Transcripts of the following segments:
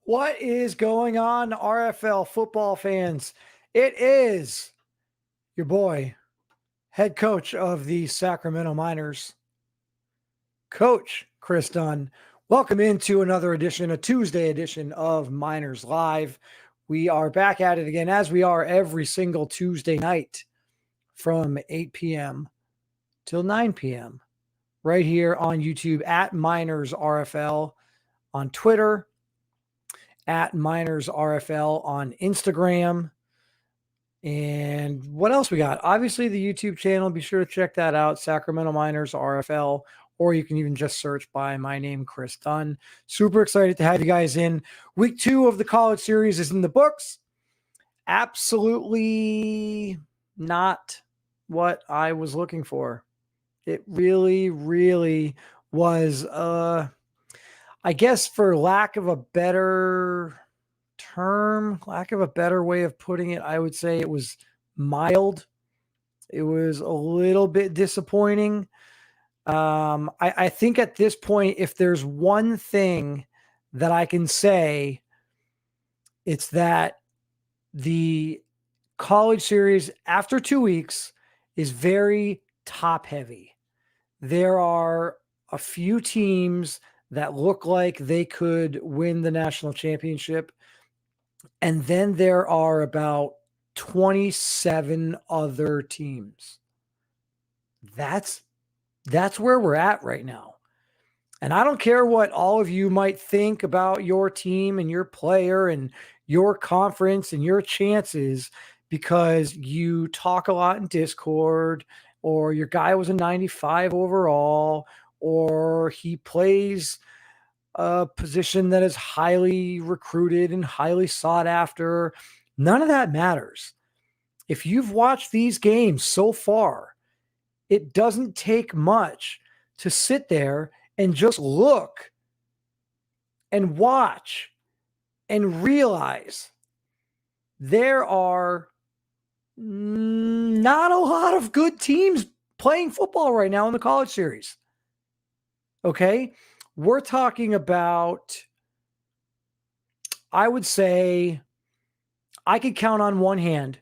What is going on, RFL football fans? It is your boy, head coach of the Sacramento Miners, Coach Chris Dunn. Welcome into another edition, a Tuesday edition of Miners Live. We are back at it again, as we are every single Tuesday night from 8 p.m. till 9 p.m. right here on YouTube at Miners RFL, on Twitter at Miners RFL, on Instagram. And what else we got? Obviously, the YouTube channel. Be sure to check that out, Sacramento Miners RFL, or you can even just search by my name, Chris Dunn. Super excited to have you guys in. Week 2 of the college series is in the books. Absolutely not what I was looking for. It really, really was, I guess, for lack of a better way of putting it, I would say it was mild. It was a little bit disappointing. I think at this point, if there's one thing that I can say, it's that the college series after 2 weeks is very top heavy. There are a few teams that look like they could win the national championship. And then there are about 27 other teams. That's where we're at right now. And I don't care what all of you might think about your team and your player and your conference and your chances, because you talk a lot in Discord, or your guy was a 95 overall, or he plays a position that is highly recruited and highly sought after. None of that matters. If you've watched these games so far, it doesn't take much to sit there and just look and watch and realize there are not a lot of good teams playing football right now in the college series. Okay? We're talking about, I would say, I could count on one hand.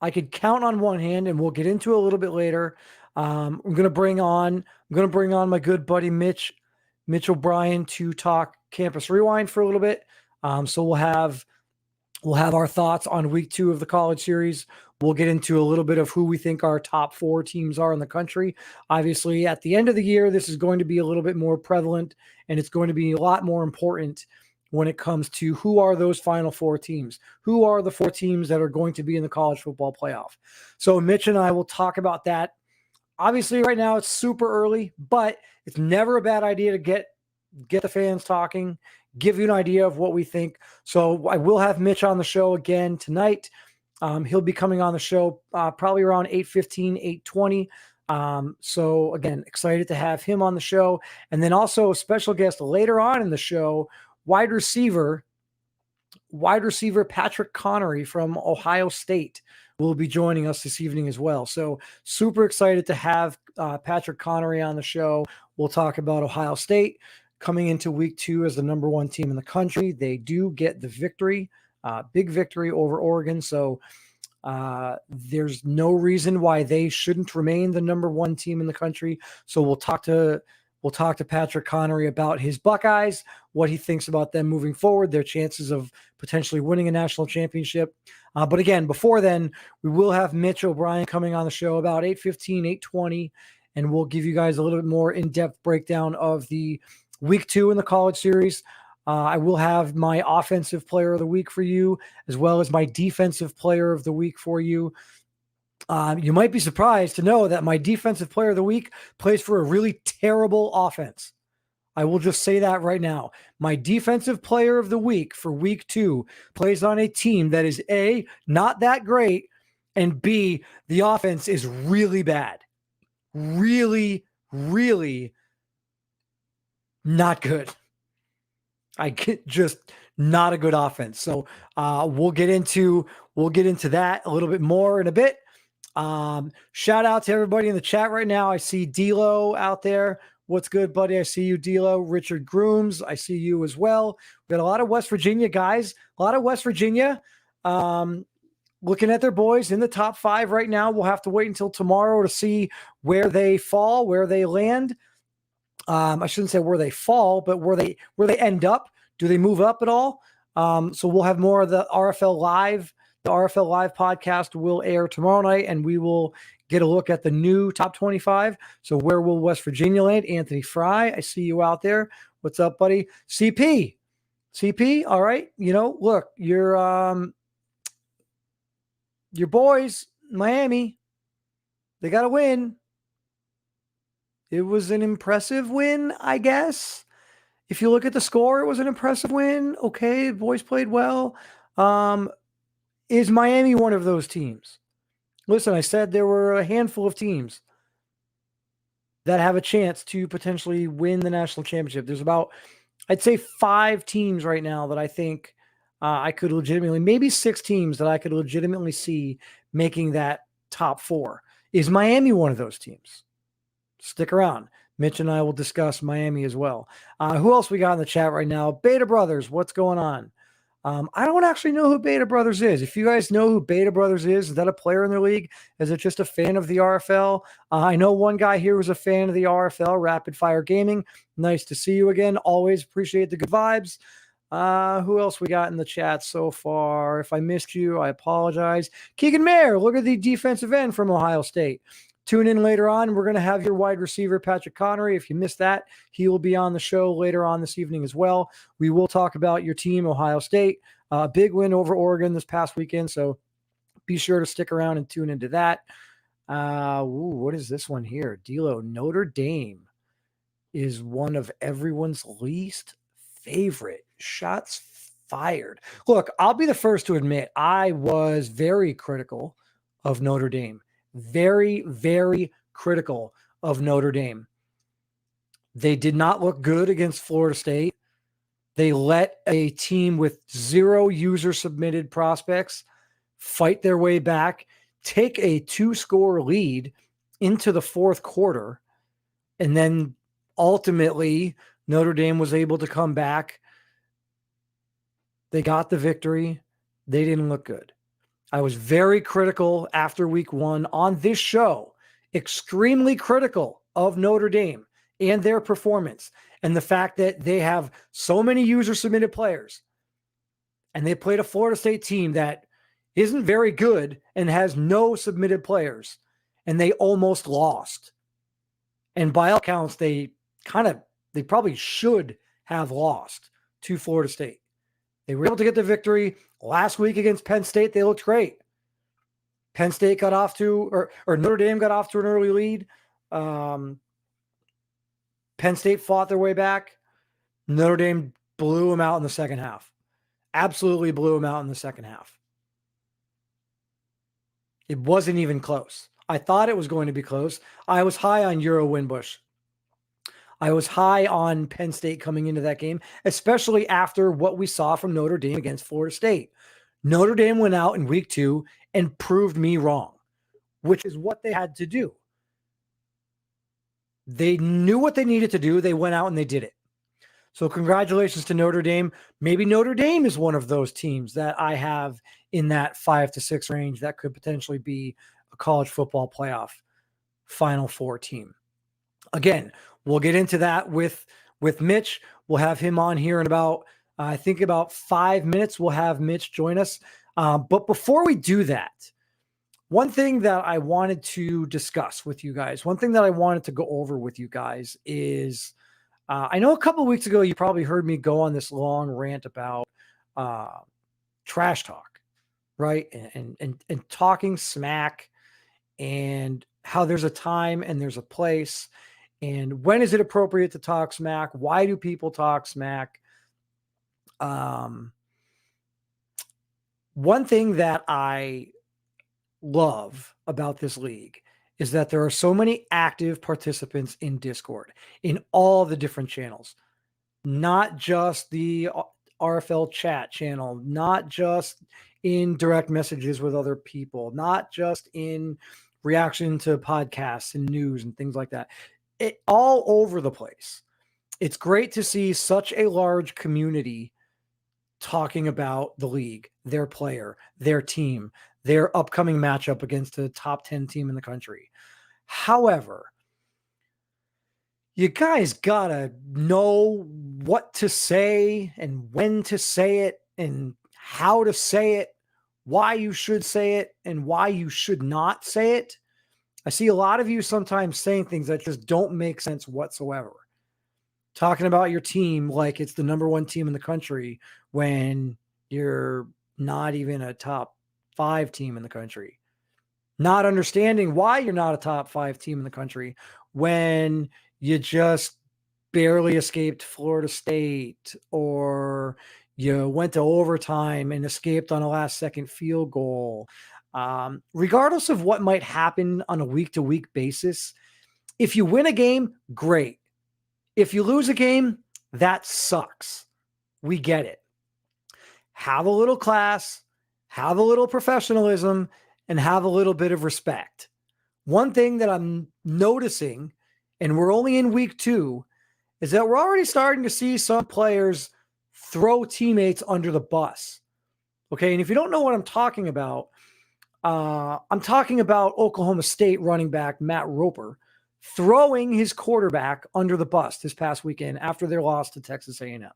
And we'll get into it a little bit later. I'm going to bring on my good buddy Mitch O'Brien to talk Campus Rewind for a little bit. So we'll have our thoughts on week 2 of the college series. We'll get into a little bit of who we think our top 4 teams are in the country. Obviously, at the end of the year, this is going to be a little bit more prevalent, and it's going to be a lot more important when it comes to who are those final 4 teams. Who are the 4 teams that are going to be in the college football playoff? So Mitch and I will talk about that. Obviously, right now it's super early, but it's never a bad idea to get the fans talking, give you an idea of what we think. So I will have Mitch on the show again tonight. He'll be coming on the show probably around 8:15, 8:20. So again, excited to have him on the show. And then also a special guest later on in the show, wide receiver Patrick Connery from Ohio State will be joining us this evening as well. So super excited to have Patrick Connery on the show. We'll talk about Ohio State coming into week 2 as the number 1 team in the country. They do get the victory, big victory over Oregon. So there's no reason why they shouldn't remain the number 1 team in the country. So we'll talk to Patrick Connery about his Buckeyes, what he thinks about them moving forward, their chances of potentially winning a national championship. But again, before then, we will have Mitch O'Brien coming on the show about 8:15, 8:20, and we'll give you guys a little bit more in-depth breakdown of the week 2 in the college series. I will have my offensive player of the week for you, as well as my defensive player of the week for you. You might be surprised to know that my defensive player of the week plays for a really terrible offense. I will just say that right now. My defensive player of the week for week 2 plays on a team that is A, not that great, and B, the offense is really bad. Really, really not good. I get just not a good offense. So we'll get into that a little bit more in a bit. Shout out to everybody in the chat right now. I see D'Lo out there. What's good, buddy? I see you, D'Lo. Richard Grooms, I see you as well. We got a lot of West Virginia guys, a lot of West Virginia. Looking at their boys in the top 5 right now. We'll have to wait until tomorrow to see where they fall, where they land. I shouldn't say where they fall, but where they end up. Do they move up at all? So we'll have more of the RFL Live. The RFL Live podcast will air tomorrow night, and we will get a look at the new top 25. So where will West Virginia land? Anthony Fry, I see you out there. What's up, buddy? CP. All right. Look, your boys, Miami, they got to win. It was an impressive win, I guess. If you look at the score, it was an impressive win. Okay, the boys played well. Is Miami one of those teams? Listen, I said there were a handful of teams that have a chance to potentially win the national championship. There's about, I'd say 5 teams right now that I think I could legitimately, maybe 6 teams that I could legitimately see making that top 4. Is Miami one of those teams? Stick around. Mitch and I will discuss Miami as well. Who else we got in the chat right now? Beta Brothers, what's going on? I don't actually know who Beta Brothers is. If you guys know who Beta Brothers is that a player in their league? Is it just a fan of the RFL? I know one guy here was a fan of the RFL, Rapid Fire Gaming. Nice to see you again. Always appreciate the good vibes. Who else we got in the chat so far? If I missed you, I apologize. Keegan Mayer, look at the defensive end from Ohio State. Tune in later on. We're going to have your wide receiver, Patrick Connery. If you missed that, he will be on the show later on this evening as well. We will talk about your team, Ohio State. Big win over Oregon this past weekend, so be sure to stick around and tune into that. What is this one here? D'Lo, Notre Dame is one of everyone's least favorite. Shots fired. Look, I'll be the first to admit I was very critical of Notre Dame. Very, very critical of Notre Dame. They did not look good against Florida State. They let a team with 0 user-submitted prospects fight their way back, take a 2-score lead into the 4th quarter, and then ultimately Notre Dame was able to come back. They got the victory. They didn't look good. I was very critical after week 1 on this show, extremely critical of Notre Dame and their performance and the fact that they have so many user-submitted players. And they played a Florida State team that isn't very good and has no submitted players. And they almost lost. And by all accounts, they probably should have lost to Florida State. They were able to get the victory. Last week against Penn State, they looked great. Penn State got off to, or Notre Dame got off to an early lead. Penn State fought their way back. Notre Dame blew them out in the second half. Absolutely blew them out in the second half. It wasn't even close. I thought it was going to be close. I was high on Euro Winbush. I was high on Penn State coming into that game, especially after what we saw from Notre Dame against Florida State. Notre Dame went out in week 2 and proved me wrong, which is what they had to do. They knew what they needed to do. They went out and they did it. So congratulations to Notre Dame. Maybe Notre Dame is one of those teams that I have in that 5 to 6 range that could potentially be a college football playoff Final Four team. Again, we'll get into that with Mitch. We'll have him on here in about 5 minutes. We'll have Mitch join us. But before we do that, one thing that I wanted to discuss with you guys, one thing that I wanted to go over with you guys is, I know a couple of weeks ago, you probably heard me go on this long rant about trash talk, right? And talking smack and how there's a time and there's a place. And when is it appropriate to talk smack? Why do people talk smack? One thing that I love about this league is that there are so many active participants in Discord, in all the different channels, not just the RFL chat channel, not just in direct messages with other people, not just in reaction to podcasts and news and things like that. all over the place. It's great to see such a large community talking about the league, their player, their team, their upcoming matchup against a top 10 team in the country. However, you guys gotta know what to say and when to say it and how to say it, why you should say it and why you should not say it. I see a lot of you sometimes saying things that just don't make sense whatsoever. Talking about your team like it's the number one team in the country when you're not even a top 5 team in the country. Not understanding why you're not a top 5 team in the country when you just barely escaped Florida State, or you went to overtime and escaped on a last second field goal. Regardless of what might happen on a week-to-week basis, if you win a game, great. If you lose a game, that sucks. We get it. Have a little class, have a little professionalism, and have a little bit of respect. One thing that I'm noticing, and we're only in week 2, is that we're already starting to see some players throw teammates under the bus. Okay, and if you don't know what I'm talking about Oklahoma State running back Matt Roper throwing his quarterback under the bus this past weekend after their loss to Texas A&M.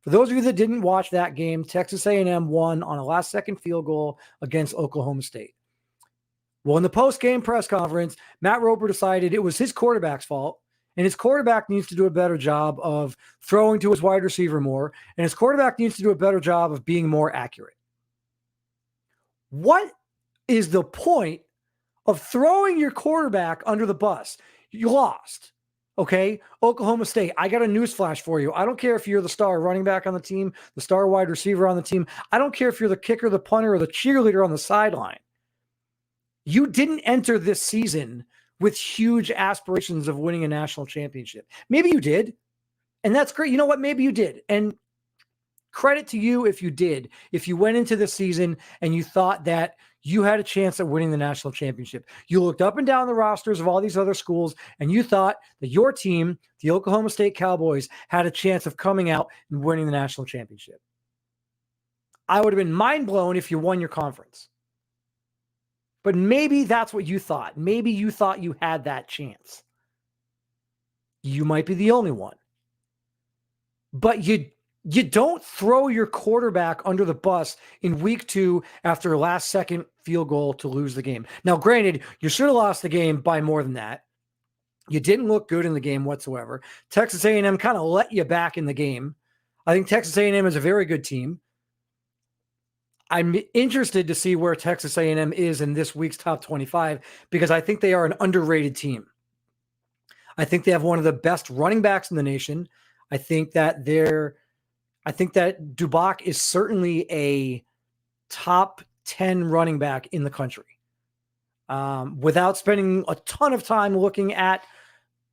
For those of you that didn't watch that game, Texas A&M won on a last-second field goal against Oklahoma State. Well, in the post-game press conference, Matt Roper decided it was his quarterback's fault, and his quarterback needs to do a better job of throwing to his wide receiver more, and his quarterback needs to do a better job of being more accurate. What is the point of throwing your quarterback under the bus? You lost. Okay, Oklahoma State, I got a newsflash for you. I don't care if you're the star running back on the team, the star wide receiver on the team. I don't care if you're the kicker, the punter, or the cheerleader on the sideline. You didn't enter this season with huge aspirations of winning a national championship. Maybe you did, and that's great. You know what? Maybe you did, and credit to you if you did. If you went into the season and you thought that you had a chance at winning the national championship. You looked up and down the rosters of all these other schools, and you thought that your team, the Oklahoma State Cowboys, had a chance of coming out and winning the national championship. I would have been mind blown if you won your conference. But maybe that's what you thought. Maybe you thought you had that chance. You might be the only one. But you don't throw your quarterback under the bus in week 2 after a last-second field goal to lose the game. Now, granted, you should have lost the game by more than that. You didn't look good in the game whatsoever. Texas A&M kind of let you back in the game. I think Texas A&M is a very good team. I'm interested to see where Texas A&M is in this week's top 25 because I think they are an underrated team. I think they have one of the best running backs in the nation. I think that Duboc is certainly a top 10 running back in the country. Without spending a ton of time looking at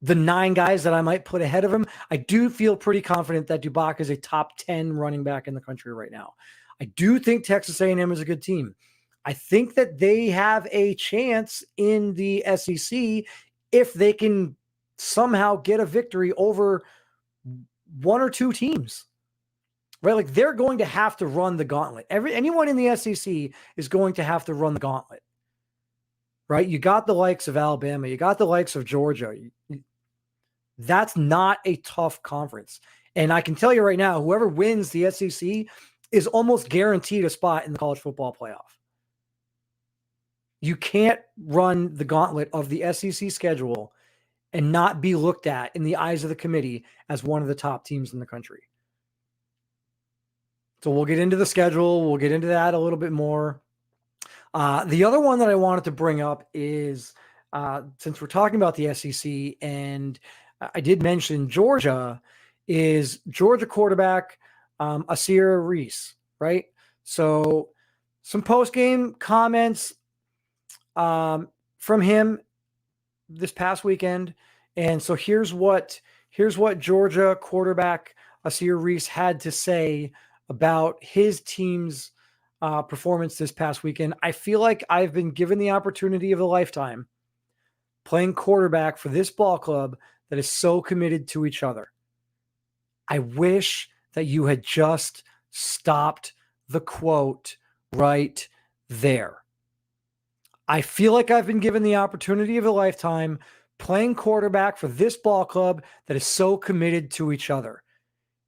the 9 guys that I might put ahead of him, I do feel pretty confident that Duboc is a top 10 running back in the country right now. I do think Texas A&M is a good team. I think that they have a chance in the SEC if they can somehow get a victory over 1 or 2 teams. Right? Like they're going to have to run the gauntlet. Anyone in the SEC is going to have to run the gauntlet. Right? You got the likes of Alabama. You got the likes of Georgia. That's not a tough conference. And I can tell you right now, whoever wins the SEC is almost guaranteed a spot in the college football playoff. You can't run the gauntlet of the SEC schedule and not be looked at in the eyes of the committee as one of the top teams in the country. So we'll get into the schedule. We'll get into that a little bit more. The other one that I wanted to bring up is, since we're talking about the SEC, and I did mention Georgia, is Georgia quarterback Asir Reese, right? So some post-game comments from him this past weekend. And so here's what Georgia quarterback Asir Reese had to say about his team's performance this past weekend. I feel like I've been given the opportunity of a lifetime playing quarterback for this ball club that is so committed to each other. I wish that you had just stopped the quote right there. I feel like I've been given the opportunity of a lifetime playing quarterback for this ball club that is so committed to each other.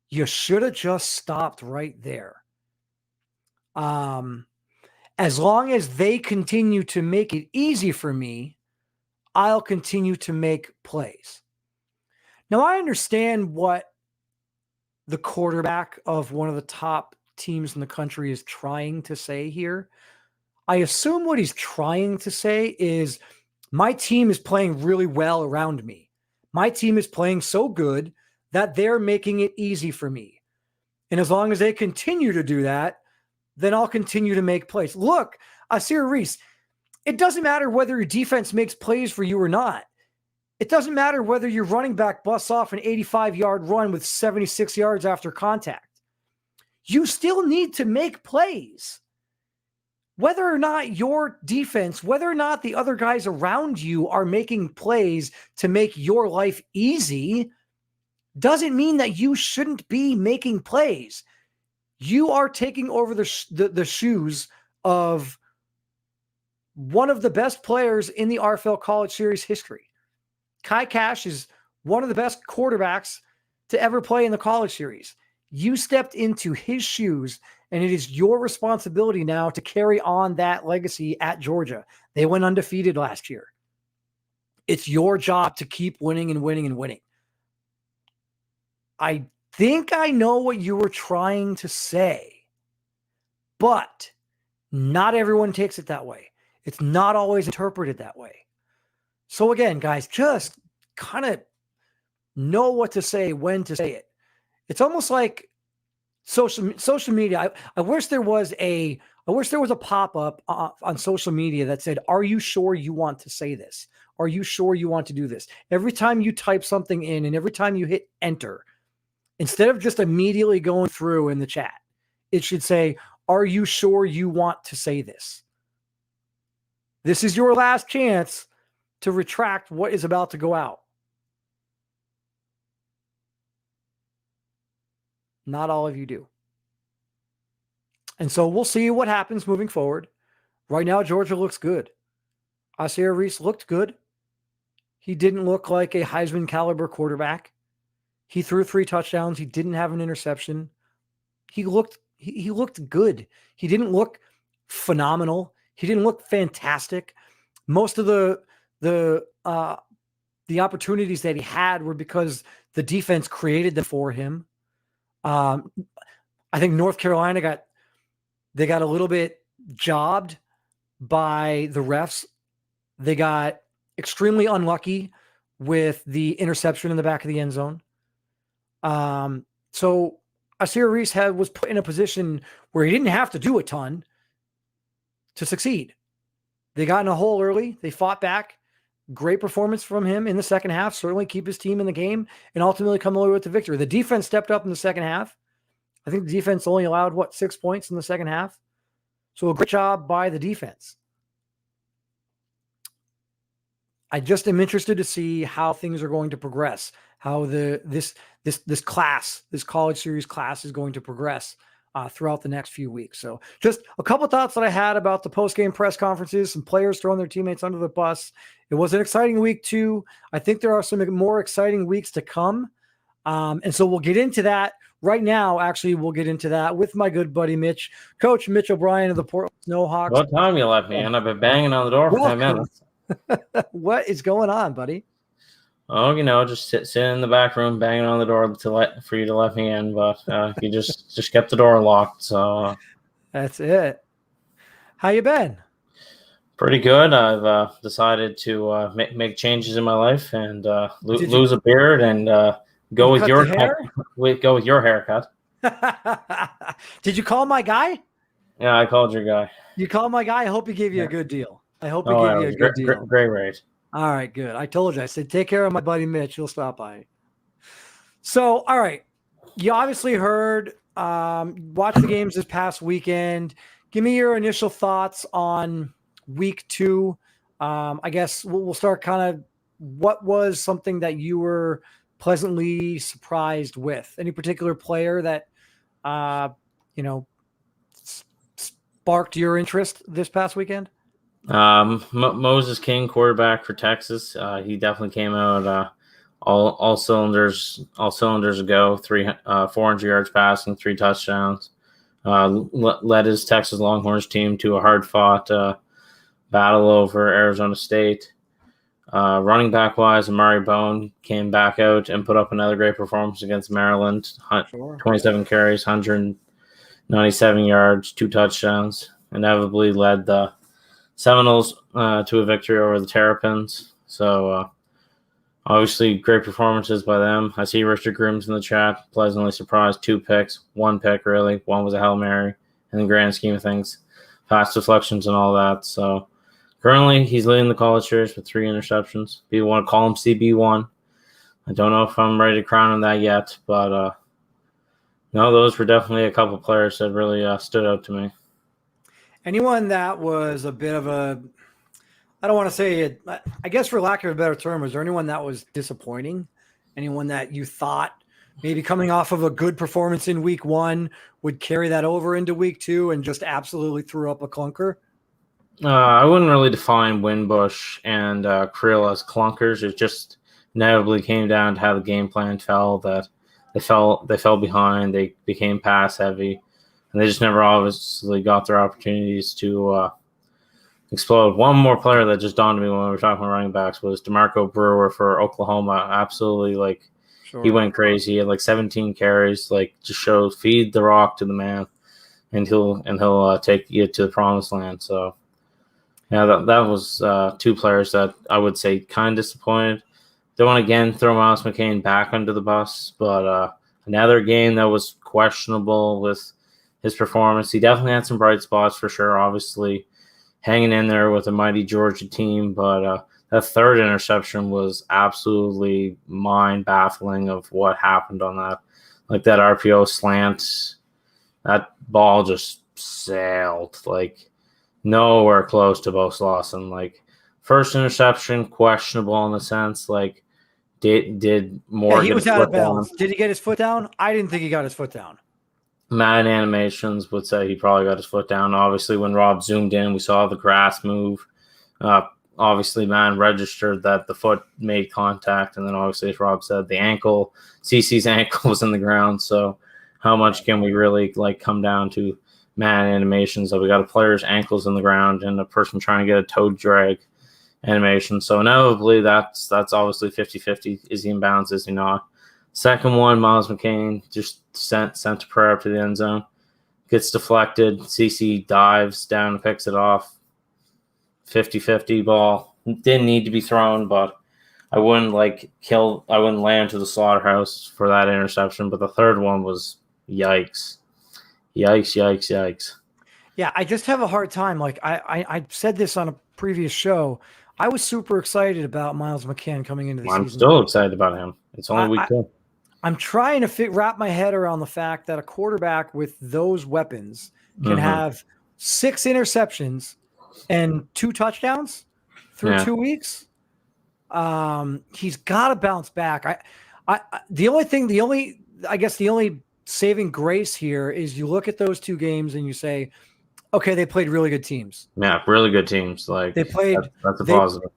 You should have just stopped right there. As long as they continue to make it easy for me, I'll continue to make plays. Now, I understand what the quarterback of one of the top teams in the country is trying to say here. I assume what he's trying to say is my team is playing really well around me. My team is playing so good that they're making it easy for me. And as long as they continue to do that, then I'll continue to make plays. Look, Asir Reese, it doesn't matter whether your defense makes plays for you or not. It doesn't matter whether your running back busts off an 85-yard run with 76 yards after contact. You still need to make plays. Whether or not your defense, whether or not the other guys around you are making plays to make your life easy, doesn't mean that you shouldn't be making plays. You are taking over the shoes of one of the best players in the RFL College Series history. Kai Cash is one of the best quarterbacks to ever play in the College Series. You stepped into his shoes, and it is your responsibility now to carry on that legacy at Georgia. They went undefeated last year. It's your job to keep winning and winning and winning. I think I know what you were trying to say, but not everyone takes it that way. It's not always interpreted that way. So again, guys, just kind of know what to say, when to say it. It's almost like social media. I wish there was a pop-up on social media that said, "Are you sure you want to say this? Are you sure you want to do this?" Every time you type something in and every time you hit enter, instead of just immediately going through in the chat, it should say, "Are you sure you want to say this?" This is your last chance to retract what is about to go out. Not all of you do. And so we'll see what happens moving forward. Right now, Georgia looks good. Asir Reese looked good. He didn't look like a Heisman caliber quarterback. He threw 3 touchdowns. He didn't have an interception. He looked good. He didn't look phenomenal. He didn't look fantastic. Most of the opportunities that he had were because the defense created them for him. I think North Carolina got a little bit jobbed by the refs. They got extremely unlucky with the interception in the back of the end zone. So Asir Reese was put in a position where he didn't have to do a ton to succeed. They got in a hole early. They fought back. Great performance from him in the second half. Certainly keep his team in the game and ultimately come away with the victory. The defense stepped up in the second half. I think the defense only allowed, 6 points in the second half. So a great job by the defense. I just am interested to see how things are going to progress, how this college series class is going to progress throughout the next few weeks. So just a couple of thoughts that I had about the post-game press conferences, some players throwing their teammates under the bus. It was an exciting week too. I think there are some more exciting weeks to come. And so we'll get into that right now. Actually, we'll get into that with my good buddy, Mitch, Coach Mitch O'Brien of the Portland Snowhawks. What time you left me? And I've been banging on the door for 10 minutes. What is going on, buddy? Oh, just sitting in the back room, banging on the door for you to let me in, but you just kept the door locked. So that's it. How you been? Pretty good. I've decided to make changes in my life and lose a beard and go with your haircut. Did you call my guy? Yeah, I called your guy. You called my guy? I hope he gave you a good deal. I hope he gave you a good deal. Great rate. All right, good. I told you. I said, take care of my buddy Mitch. He'll stop by. So, all right. You obviously heard, watch the games this past weekend. Give me your initial thoughts on week 2. I guess we'll start kind of what was something that you were pleasantly surprised with? Any particular player that, you know, sparked your interest this past weekend? Moses King, quarterback for Texas. He definitely came out all cylinders go. 400 yards passing, 3 touchdowns. Led his Texas Longhorns team to a hard fought battle over Arizona State. Running back wise, Amari Bone came back out and put up another great performance against Maryland. 27 carries, 197 yards, 2 touchdowns. Inevitably led the Seminoles to a victory over the Terrapins. So obviously great performances by them. I see Richard Grooms in the chat. Pleasantly surprised. 2 picks, 1 pick really. 1 was a Hail Mary in the grand scheme of things. Pass deflections and all that. So currently he's leading the college series with 3 interceptions. People want to call him CB1. I don't know if I'm ready to crown him that yet, but no, those were definitely a couple players that really stood out to me. Anyone that was a bit of a, I don't want to say it, I guess for lack of a better term, was there anyone that was disappointing? Anyone that you thought maybe coming off of a good performance in week 1 would carry that over into week 2 and just absolutely threw up a clunker? I wouldn't really define Winbush and Creel as clunkers. It just inevitably came down to how the game plan fell. That they fell behind. They became pass heavy, and they just never obviously got their opportunities to explode. One more player that just dawned on me when we were talking about running backs was DeMarco Brewer for Oklahoma. Absolutely, he went crazy. He had 17 carries. Just shows feed the rock to the man, and he'll take you to the promised land. So. Yeah, that was 2 players that I would say kind of disappointed. Don't want to again throw Miles McCain back under the bus, but another game that was questionable with his performance. He definitely had some bright spots for sure. Obviously, hanging in there with a mighty Georgia team, but that 3rd interception was absolutely mind-baffling of what happened on that. That RPO slant, that ball just sailed nowhere close to Bo Slauson. First interception, questionable in the sense, did Moore he was get out of bounds. Did he get his foot down? I didn't think he got his foot down. Madden Animations would say he probably got his foot down. Obviously, when Rob zoomed in, we saw the grass move. Obviously, man registered that the foot made contact, and then obviously, as Rob said, the ankle, CC's ankle was in the ground. So how much can we really come down to man animations that we got a player's ankles in the ground and a person trying to get a toe drag animation? So inevitably that's obviously 50-50. Is he in bounds? Is he not? Second one, Miles McCain just sent to prayer up to the end zone. Gets deflected. CC dives down and picks it off. 50-50 ball. Didn't need to be thrown, but I wouldn't land to the slaughterhouse for that interception. But the third one was yikes. Yikes. Yeah, I just have a hard time. I said this on a previous show. I was super excited about Miles McCann coming into the season. I'm still excited about him. It's only week 2. I'm trying to wrap my head around the fact that a quarterback with those weapons can have 6 interceptions and 2 touchdowns through 2 weeks. He's got to bounce back. The only saving grace here is you look at those 2 games and you say, okay, they played really good teams. Yeah, really good teams. They played. That's a positive.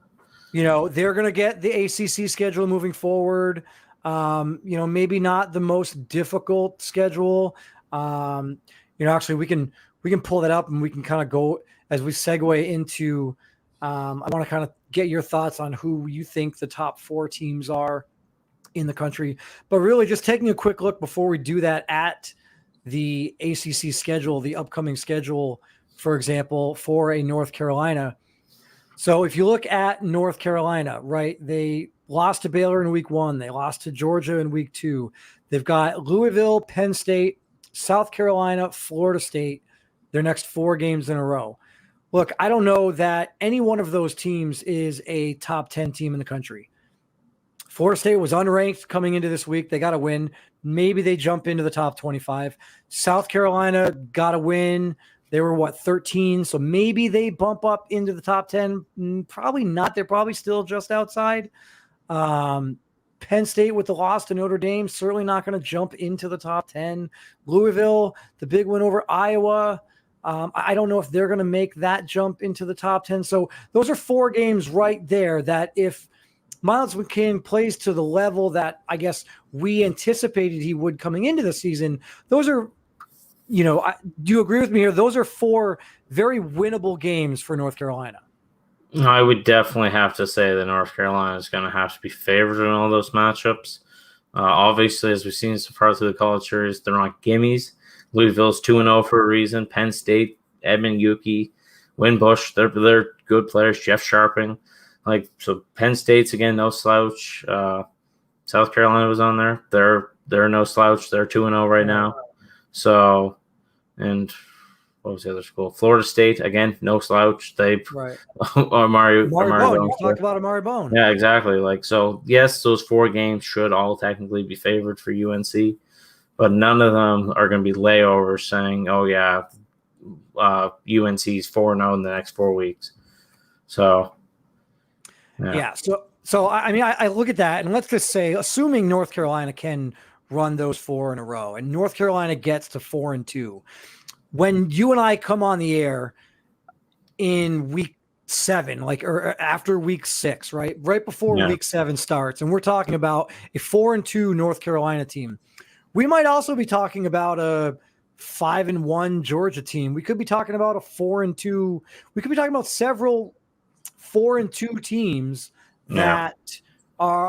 They're going to get the ACC schedule moving forward. Maybe not the most difficult schedule. Actually, we can pull that up and we can kind of go as we segue into. I want to kind of get your thoughts on who you think the top 4 teams are in the country, but really just taking a quick look before we do that at the ACC schedule, the upcoming schedule, for example, for a North Carolina. So if you look at North Carolina, right, they lost to Baylor in week 1. They lost to Georgia in week 2. They've got Louisville, Penn State, South Carolina, Florida State, their next 4 games in a row. Look, I don't know that any one of those teams is a top 10 team in the country. Florida State was unranked coming into this week. They got to win. Maybe they jump into the top 25. South Carolina got to win. They were what, 13? So maybe they bump up into the top 10. Probably not. They're probably still just outside. Penn State with the loss to Notre Dame, certainly not going to jump into the top 10. Louisville, the big win over Iowa. I don't know if they're going to make that jump into the top 10. So those are 4 games right there that if Miles McKinn plays to the level that I guess we anticipated he would coming into the season, those are, do you agree with me here? Those are 4 very winnable games for North Carolina. I would definitely have to say that North Carolina is going to have to be favored in all those matchups. Obviously, as we've seen so far through the college series, they're not gimmies. Louisville's 2-0 for a reason. Penn State, Edmund Yuki, Winbush, they're good players. Jeff Sharping. So Penn State's, again, no slouch. South Carolina was on there. They're no slouch. They're 2-0 right now. So, and what was the other school? Florida State, again, no slouch. Right. Amari Bone. You talked about Amari Bone. Yeah, exactly. So yes, those 4 games should all technically be favored for UNC, but none of them are going to be layovers saying, "Oh yeah, UNC's 4-0 in the next 4 weeks." So, yeah. So I mean, I look at that, and let's just say, assuming North Carolina can run those 4 in a row, and North Carolina gets to 4-2. When you and I come on the air in week 7, or after week 6, right before week 7 starts, and we're talking about a 4-2 North Carolina team, we might also be talking about a 5-1 Georgia team. We could be talking about a 4-2. We could be talking about several 4-2 teams that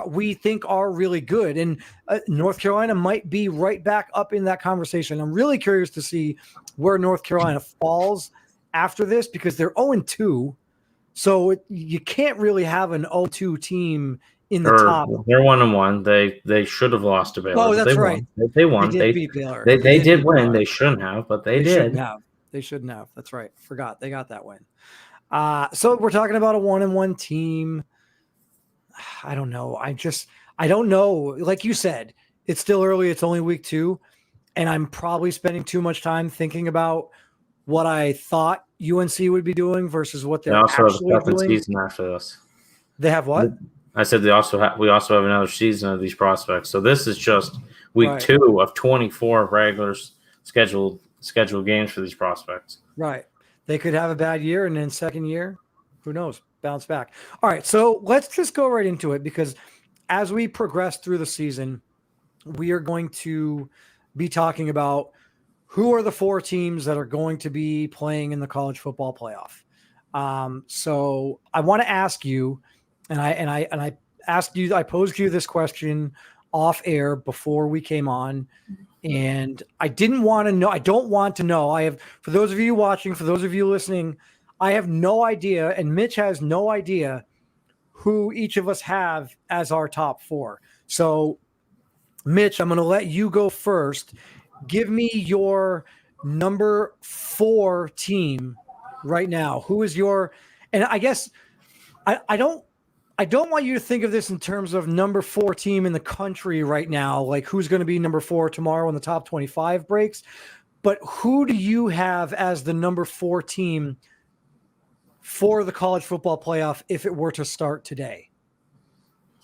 we think are really good, and North Carolina might be right back up in that conversation. I'm really curious to see where North Carolina falls after this, because they're 0-2, so you can't really have an 0-2 team in the top. They're 1-1. They should have lost to Baylor. Oh, that's right. They won. They did beat Baylor. They did win. They shouldn't have, but they did. They shouldn't have. That's right. Forgot they got that win. So we're talking about a 1-1 team. I don't know. I don't know. Like you said, it's still early. It's only week 2. And I'm probably spending too much time thinking about what I thought UNC would be doing versus what they're actually doing. Have a season after this. They have what? I said we also have another season of these prospects. So this is just week 2 of 24 regular scheduled games for these prospects. Right. They could have a bad year, and then second year, who knows, bounce back. All right, so let's just go right into it, because as we progress through the season, we are going to be talking about who are the 4 teams that are going to be playing in the college football playoff. So I want to ask you, and I asked you, I posed you this question off air before we came on, and I didn't want to know. I don't want to know. For those of you watching, for those of you listening, I have no idea, and Mitch has no idea who each of us have as our top 4. So, Mitch, I'm going to let you go first. Give me your number 4 team right now. Who is your? And I guess I don't want you to think of this in terms of number 4 team in the country right now, like who's going to be number 4 tomorrow when the top 25 breaks. But who do you have as the number 4 team for the college football playoff if it were to start today?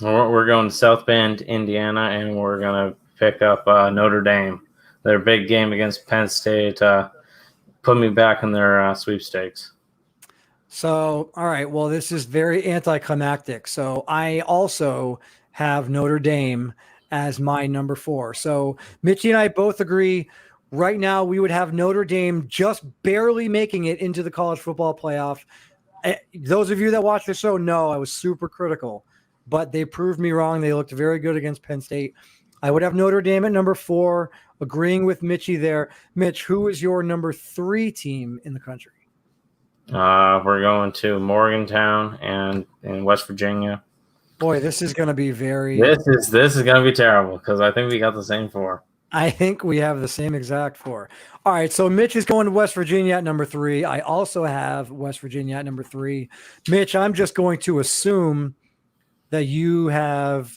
Well, we're going to South Bend, Indiana, and we're going to pick up Notre Dame. Their big game against Penn State put me back in their sweepstakes. So, all right, well, this is very anticlimactic. So I also have Notre Dame as my number 4. So Mitchie and I both agree right now we would have Notre Dame just barely making it into the college football playoff. Those of you that watch the show know I was super critical, but they proved me wrong. They looked very good against Penn State. I would have Notre Dame at number 4, agreeing with Mitchie there. Mitch, who is your number 3 team in the country? We're going to Morgantown and in West Virginia. Boy, this is going to be very. This is going to be terrible, because I think we got the same 4. I think we have the same exact 4. All right, so Mitch is going to West Virginia at number 3. I also have West Virginia at number 3. Mitch, I'm just going to assume that you have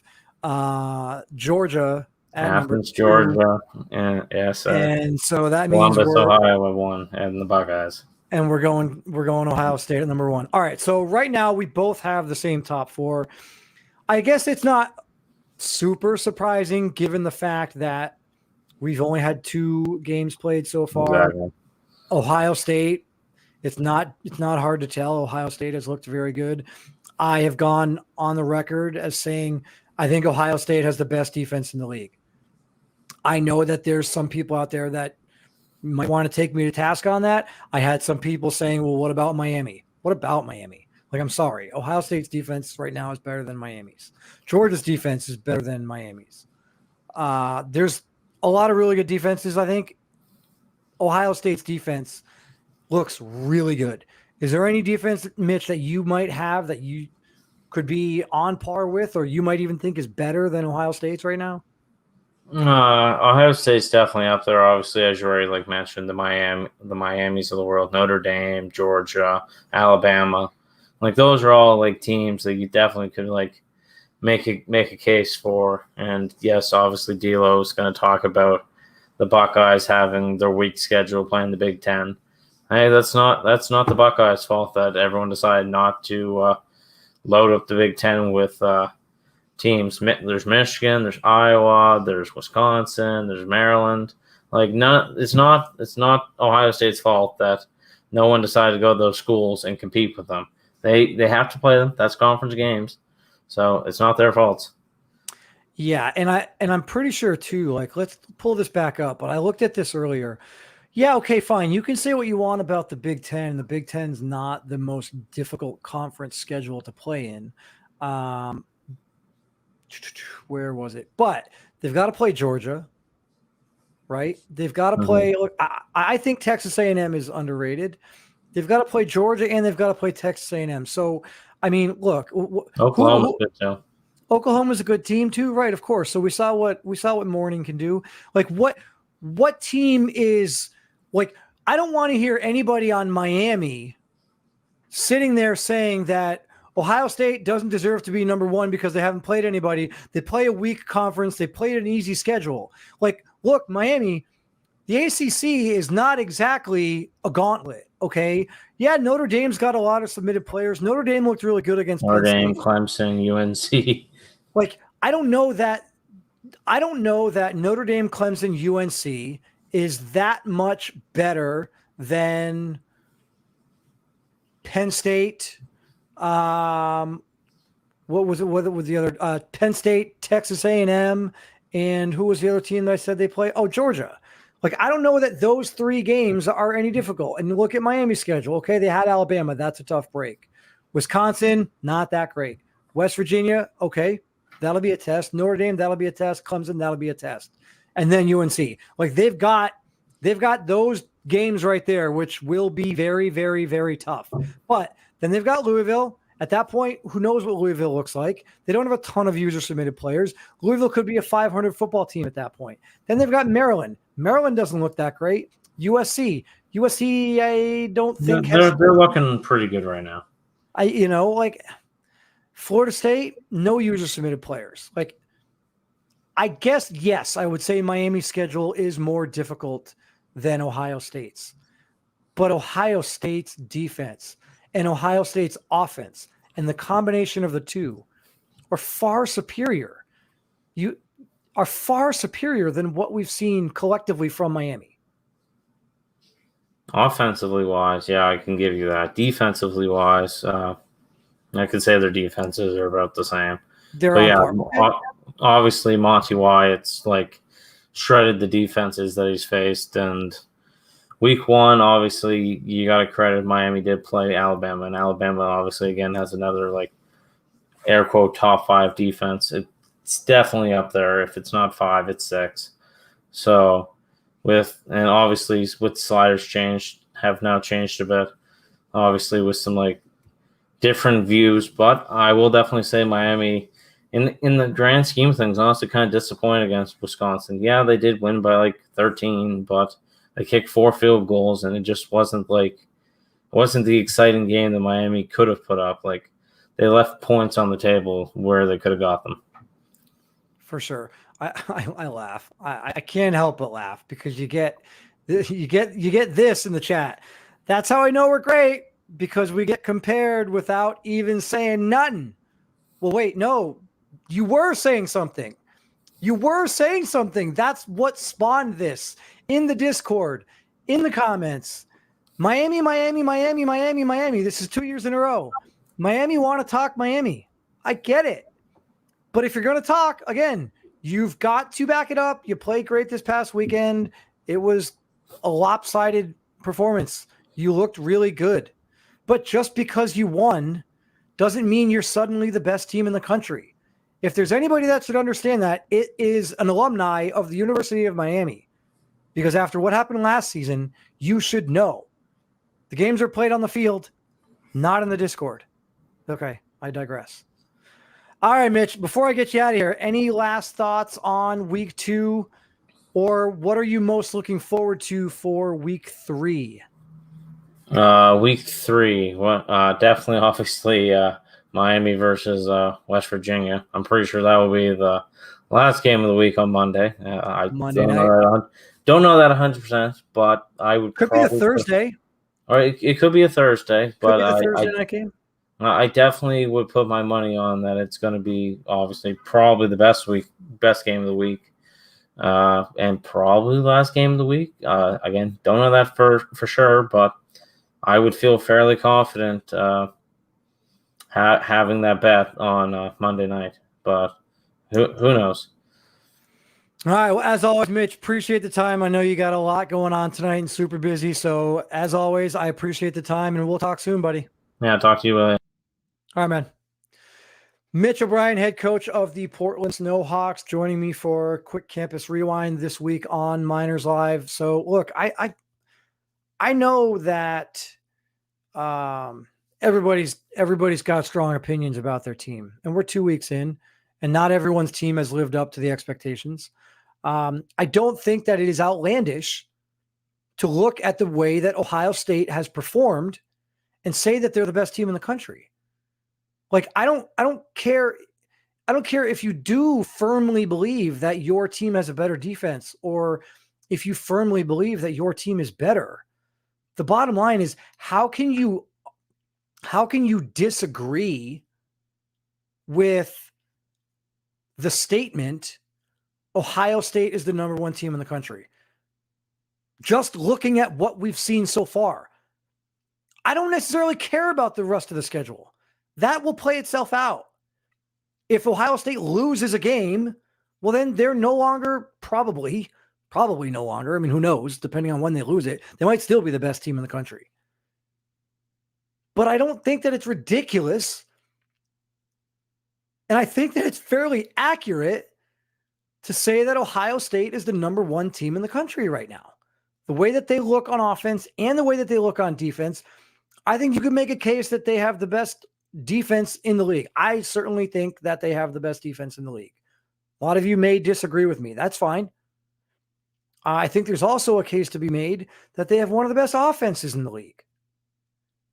Georgia at number Athens, 2. Georgia, and yes, And so that means Columbus, Ohio at 1, and the Buckeyes. And we're going Ohio State at number 1. All right. So right now we both have the same top 4. I guess it's not super surprising given the fact that we've only had 2 games played so far. Exactly. Ohio State, it's not hard to tell. Ohio State has looked very good. I have gone on the record as saying I think Ohio State has the best defense in the league. I know that there's some people out there that might want to take me to task on that. I had some people saying, well, what about Miami? What about Miami? Like, I'm sorry. Ohio State's defense right now is better than Miami's. Georgia's defense is better than Miami's. There's a lot of really good defenses. I think Ohio State's defense looks really good. Is there any defense, Mitch, that you might have that you could be on par with, or you might even think is better than Ohio State's right now? Ohio State's definitely up there. Obviously, as you already mentioned, the Miamis of the world, Notre Dame, Georgia, Alabama, those are all teams that you definitely could make a case for. And yes, obviously, D'Lo is going to talk about the Buckeyes having their weak schedule playing the Big Ten. Hey, that's not the Buckeyes' fault that everyone decided not to load up the Big Ten with teams. There's Michigan, there's Iowa, there's Wisconsin, there's Maryland. It's not Ohio State's fault that no one decided to go to those schools and compete with them. They have to play them. That's conference games, so it's not their fault. Yeah, and I'm pretty sure too. Let's pull this back up. But I looked at this earlier. Yeah, okay, fine. You can say what you want about the Big Ten. The Big Ten's not the most difficult conference schedule to play in. Where was it? But they've got to play Georgia, right? They've got to play. Look, I think Texas A&M is underrated. They've got to play Georgia and they've got to play Texas A&M. So, I mean, look, Oklahoma's good too. Oklahoma's a good team too, right? Of course. So we saw what Morning can do. What team is I don't want to hear anybody on Miami sitting there saying that Ohio State doesn't deserve to be number 1 because they haven't played anybody. They play a weak conference. They played an easy schedule. Look, Miami, the ACC is not exactly a gauntlet, okay? Yeah, Notre Dame's got a lot of submitted players. Notre Dame looked really good against Notre Penn Dame, State. Clemson, UNC. I don't know that Notre Dame, Clemson, UNC is that much better than Penn State. What was it? What was the other? Penn State, Texas A&M, and who was the other team that I said they play? Oh, Georgia. I don't know that those 3 games are any difficult. And look at Miami's schedule. Okay, they had Alabama. That's a tough break. Wisconsin, not that great. West Virginia, okay, that'll be a test. Notre Dame, that'll be a test. Clemson, that'll be a test. And then UNC. They've got those games right there, which will be very, very, very tough. But then they've got Louisville. At that point, who knows what Louisville looks like? They don't have a ton of user-submitted players. Louisville could be a 500 football team at that point. Then they've got Maryland. Maryland doesn't look that great. USC, I don't think they're looking pretty good right now. Florida State, no user-submitted players. I guess, yes, I would say Miami's schedule is more difficult than Ohio State's. But Ohio State's defense and Ohio State's offense and the combination of the two are far superior. You are far superior than what we've seen collectively from Miami. Offensively wise, yeah, I can give you that. Defensively wise, I could say their defenses are about the same. Obviously Monty Wyatt's shredded the defenses that he's faced, and week 1, obviously you got to credit Miami did play Alabama, and Alabama obviously again has another air quote top 5 defense. It's definitely up there. If it's not 5, it's 6. So obviously with sliders have now changed a bit, obviously with some different views, but I will definitely say Miami in the grand scheme of things, honestly kind of disappointed against Wisconsin. Yeah, they did win by 13, but they kicked 4 field goals, and it just wasn't the exciting game that Miami could have put up. They left points on the table where they could have got them. For sure. I laugh. I can't help but laugh because you get this in the chat. That's how I know we're great, because we get compared without even saying nothing. Well, wait, no, you were saying something. You were saying something. That's what spawned this in the Discord, in the comments. Miami, Miami, Miami, Miami, Miami. This is 2 years in a row. Miami want to talk Miami. I get it. But if you're going to talk, again, you've got to back it up. You played great this past weekend. It was a lopsided performance. You looked really good. But just because you won doesn't mean you're suddenly the best team in the country. If there's anybody that should understand that, it is an alumni of the University of Miami. Because after what happened last season, you should know. The games are played on the field, not in the Discord. Okay, I digress. All right, Mitch, before I get you out of here, any last thoughts on week 2, or what are you most looking forward to for week 3? Week 3, definitely, obviously, Miami versus West Virginia. I'm pretty sure that will be the last game of the week on Monday. I Monday don't night. don't know that 100%, but I would could be a Thursday. Or it could be a Thursday, Could but be the Thursday night game. I definitely would put my money on that. It's going to be obviously probably the best game of the week, and probably the last game of the week. Again, don't know that for sure, but I would feel fairly confident having that bet on Monday night. But who knows? All right. Well, as always, Mitch, appreciate the time. I know you got a lot going on tonight and super busy. So as always, I appreciate the time, and we'll talk soon, buddy. Yeah, talk to you later. All right, man. Mitch O'Brien, head coach of the Portland Snowhawks, joining me for Quick Campus Rewind this week on Miners Live. So look, I know that everybody's got strong opinions about their team, and we're 2 weeks in, and not everyone's team has lived up to the expectations. I don't think that it is outlandish to look at the way that Ohio State has performed and say that they're the best team in the country. Like, I don't care. I don't care if you do firmly believe that your team has a better defense, or if you firmly believe that your team is better. The bottom line is, how can you disagree with the statement Ohio State is the number 1 team in the country? Just looking at what we've seen so far. I don't necessarily care about the rest of the schedule. That will play itself out. If Ohio State loses a game, well, then they're no longer, probably no longer. I mean, who knows? Depending on when they lose it, they might still be the best team in the country. But I don't think that it's ridiculous. And I think that it's fairly accurate to say that Ohio State is the number 1 team in the country right now. The way that they look on offense and the way that they look on defense, I think you could make a case that they have the best defense in the league. I certainly think that they have the best defense in the league. A lot of you may disagree with me. That's fine. I think there's also a case to be made that they have one of the best offenses in the league.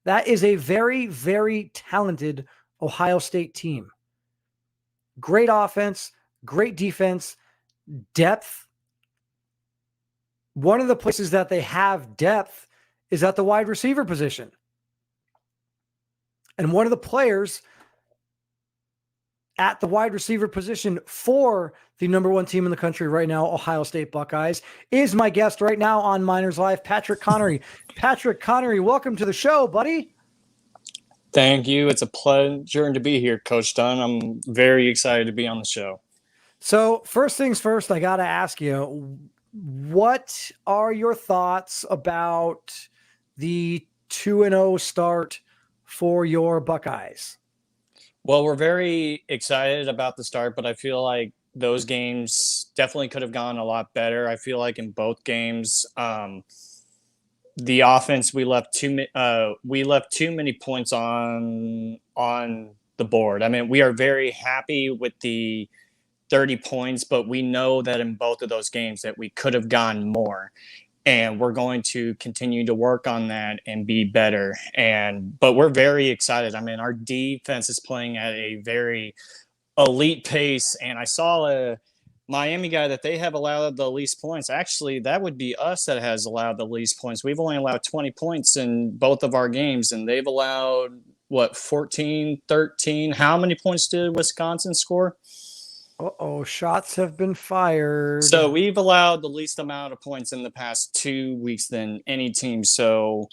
That is a very, very talented Ohio State team. Great offense, great defense, depth. One of the places that they have depth is at the wide receiver position. And one of the players at the wide receiver position for the number 1 team in the country right now, Ohio State Buckeyes, is my guest right now on Miners Live, Patrick Connery. Patrick Connery, welcome to the show, buddy. Thank you. It's a pleasure to be here, Coach Dunn. I'm very excited to be on the show. So first things first, I got to ask you, what are your thoughts about the 2-0 start for your Buckeyes? Well, we're very excited about the start, but I feel like those games definitely could have gone a lot better. I feel like in both games, the offense, we left too many points on the board. I mean, we are very happy with the 30 points, but we know that in both of those games that we could have gone more. And we're going to continue to work on that and be better. But we're very excited. I mean, our defense is playing at a very elite pace. And I saw Miami guy that they have allowed the least points. Actually, that would be us that has allowed the least points. We've only allowed 20 points in both of our games, and they've allowed, what, 14, 13? How many points did Wisconsin score? Uh-oh, shots have been fired. So we've allowed the least amount of points in the past 2 weeks than any team. So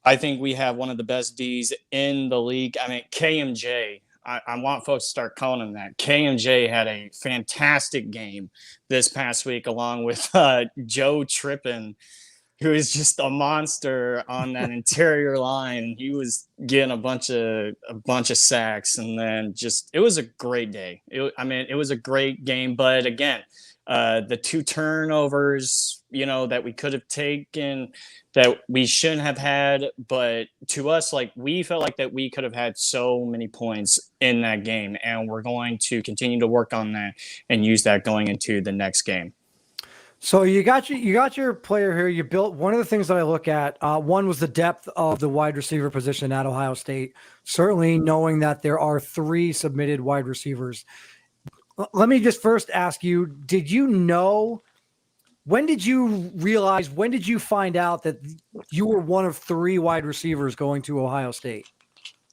I think we have one of the best Ds in the league. I mean, KMJ. I want folks to start calling him that. KMJ had a fantastic game this past week, along with Joe Trippin, who is just a monster on that interior line. He was getting a bunch of sacks, and then just it was a great day. It was a great game, but again, the 2 turnovers, that we could have taken, that we shouldn't have had, but to us, like, we felt like that we could have had so many points in that game, and we're going to continue to work on that and use that going into the next game. So you got your player here. You built one of the things that I look at. One was the depth of the wide receiver position at Ohio State. Certainly knowing that there are 3 submitted wide receivers. Let me just first ask you, when did you find out that you were one of 3 wide receivers going to Ohio State?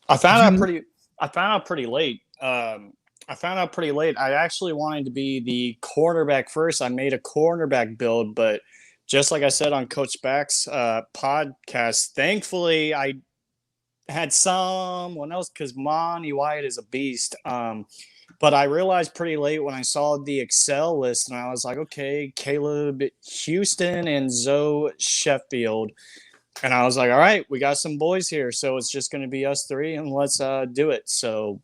I found out pretty late. I actually wanted to be the quarterback first. I made a cornerback build, but just like I said on Coach Back's podcast, thankfully I had someone else, because Monty Wyatt is a beast. But I realized pretty late when I saw the Excel list, and I was like, okay, Caleb Houston and Zoe Sheffield. And I was like, all right, we got some boys here. So it's just going to be us 3, and let's do it. So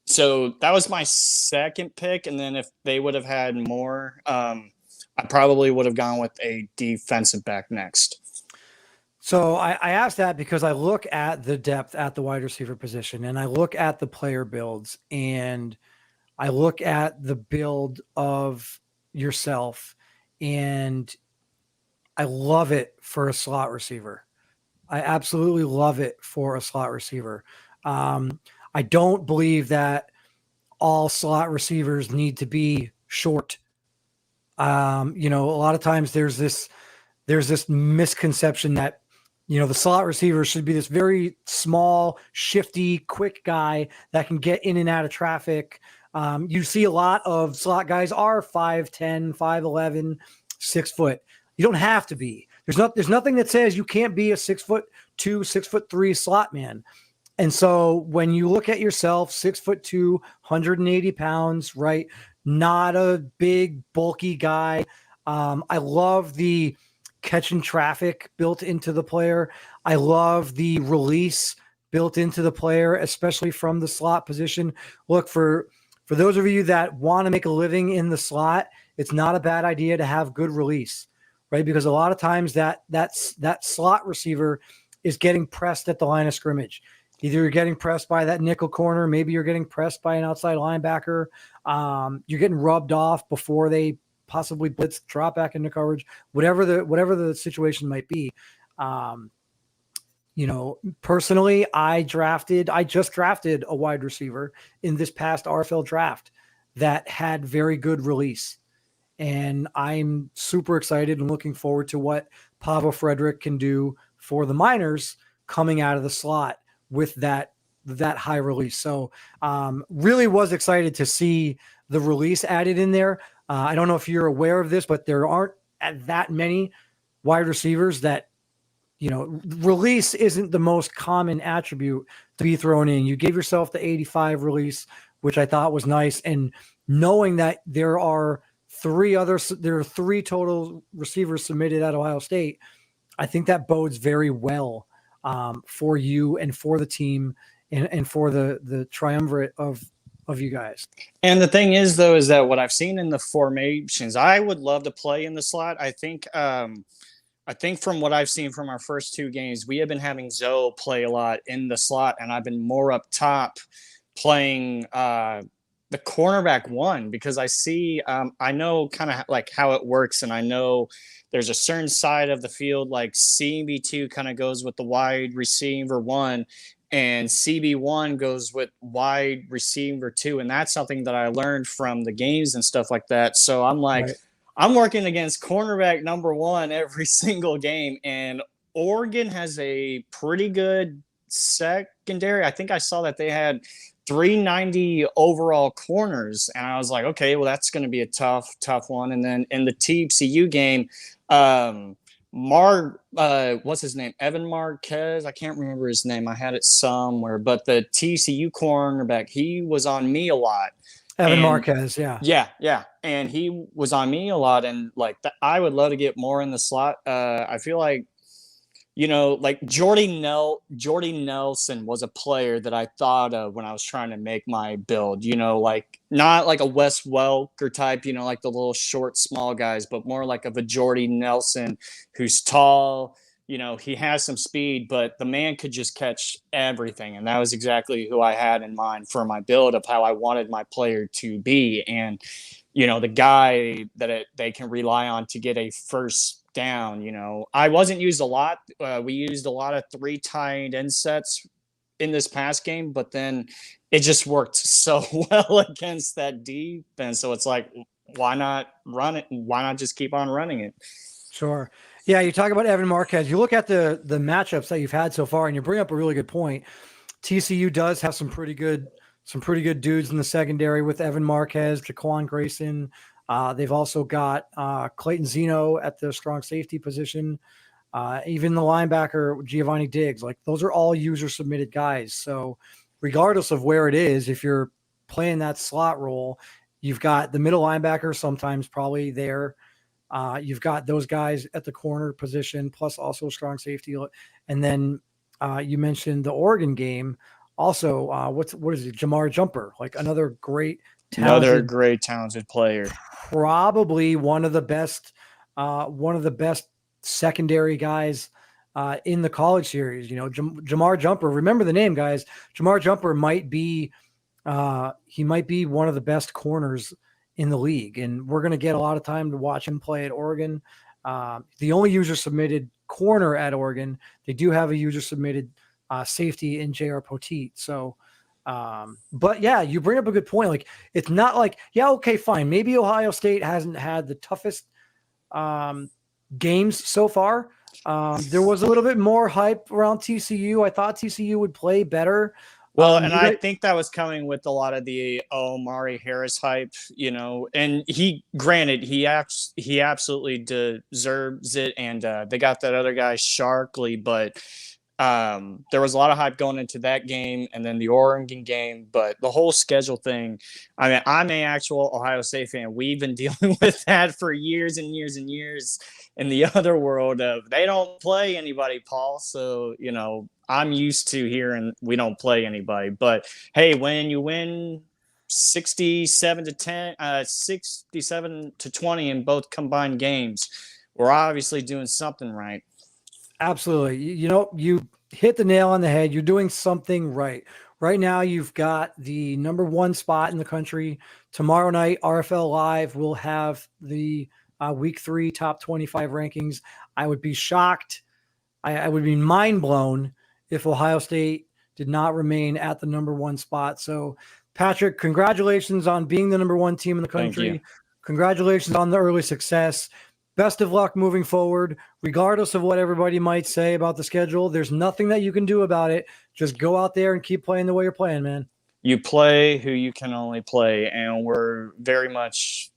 that was my second pick. And then if they would have had more, I probably would have gone with a defensive back next. So I asked that because I look at the depth at the wide receiver position, and I look at the player builds, and I look at the build of yourself, and I love it for a slot receiver. I absolutely love it for a slot receiver. I don't believe that all slot receivers need to be short. A lot of times there's this misconception that, the slot receiver should be this very small, shifty, quick guy that can get in and out of traffic. You see a lot of slot guys are 5'10", 5'11", 6 foot. You don't have to be. There's nothing that says you can't be a 6'2", 6'3" slot man. And so when you look at yourself, 6'2", 180 pounds, right? Not a big, bulky guy. I love the catching traffic built into the player. I love the release built into the player, especially from the slot position. Look, for those of you that want to make a living in the slot, it's not a bad idea to have good release, right? Because a lot of times that slot receiver is getting pressed at the line of scrimmage. Either you're getting pressed by that nickel corner, maybe you're getting pressed by an outside linebacker. You're getting rubbed off before they possibly blitz, drop back into coverage, whatever the situation might be. Personally, I just drafted a wide receiver in this past RFL draft that had very good release. And I'm super excited and looking forward to what Pavel Frederick can do for the Miners coming out of the slot with that high release. So really was excited to see the release added in there. I don't know if you're aware of this, but there aren't that many wide receivers that, release isn't the most common attribute to be thrown in. You gave yourself the 85 release, which I thought was nice. And knowing that there are 3 total receivers submitted at Ohio State, I think that bodes very well for you and for the team and for the triumvirate of you guys. And the thing is, though, is that what I've seen in the formations, I would love to play in the slot. I think from what I've seen from our first 2 games, we have been having Zoe play a lot in the slot, and I've been more up top playing the cornerback 1, because I see I know kind of like how it works, and I know there's a certain side of the field like CB2 kind of goes with the wide receiver 1, and CB1 goes with wide receiver 2, and that's something that I learned from the games and stuff like that. So I'm like, Right. I'm working against cornerback number 1 every single game, and Oregon has a pretty good secondary. I think I saw that they had 390 overall corners, and I was like, okay, well, that's going to be a tough one. And then in the TCU game, what's his name? Evan Marquez. I can't remember his name. I had it somewhere, but the TCU cornerback, he was on me a lot. Evan And Marquez, yeah. yeah, and he was on me a lot, and like I would love to get more in the slot. I feel like, you know, like Jordy Nelson was a player that I thought of when I was trying to make my build, you know, like not like a Wes Welker type, you know, like the little short, small guys, but more like of a Jordy Nelson who's tall, you know, he has some speed, but the man could just catch everything. And that was exactly who I had in mind for my build of how I wanted my player to be. And, you know, the guy that they can rely on to get a first down. You know, I wasn't used a lot. We used a lot of 3 tight end sets in this past game, but then it just worked so well against that defense. So it's like, why not run it? Why not just keep on running it? Sure. Yeah, you talk about Evan Marquez. You look at the matchups that you've had so far, and you bring up a really good point. TCU does have some pretty good dudes in the secondary with Evan Marquez, Jaquan Grayson. They've also got Clayton Zeno at the strong safety position. Even the linebacker, Giovanni Diggs. Like, those are all user-submitted guys. So regardless of where it is, if you're playing that slot role, you've got the middle linebacker sometimes probably there. You've got those guys at the corner position, plus also strong safety. And then you mentioned the Oregon game. Also, what is it? Jamar Jumper, like another great talented player. Probably one of the best secondary guys in the college series. You know, Jamar Jumper. Remember the name, guys. Jamar Jumper might be one of the best corners in the league, and we're going to get a lot of time to watch him play at Oregon. The only user submitted corner at Oregon, they do have a user submitted safety in J.R. Poteet. So, but yeah, you bring up a good point. Like, it's not like, yeah, okay, fine. Maybe Ohio State hasn't had the toughest games so far. There was a little bit more hype around TCU. I thought TCU would play better. Well, and I think that was coming with a lot of the Omari Harris hype, you know, and he absolutely deserves it. And they got that other guy Sharkley, but there was a lot of hype going into that game and then the Oregon game, but the whole schedule thing, I mean, I'm an actual Ohio State fan. We've been dealing with that for years and years and years in the other world of they don't play anybody, Paul. So, you know, I'm used to hearing we don't play anybody, but hey, when you win 67 to 20 in both combined games, we're obviously doing something right. Absolutely. You know, you hit the nail on the head. You're doing something right. Right now, you've got the number 1 spot in the country. Tomorrow night, RFL Live will have the week 3 top 25 rankings. I would be shocked. I would be mind blown if Ohio State did not remain at the number 1 spot. So, Patrick, congratulations on being the number 1 team in the country. Congratulations on the early success. Best of luck moving forward, regardless of what everybody might say about the schedule. There's nothing that you can do about it. Just go out there and keep playing the way you're playing, man. You play who you can only play, and we're very much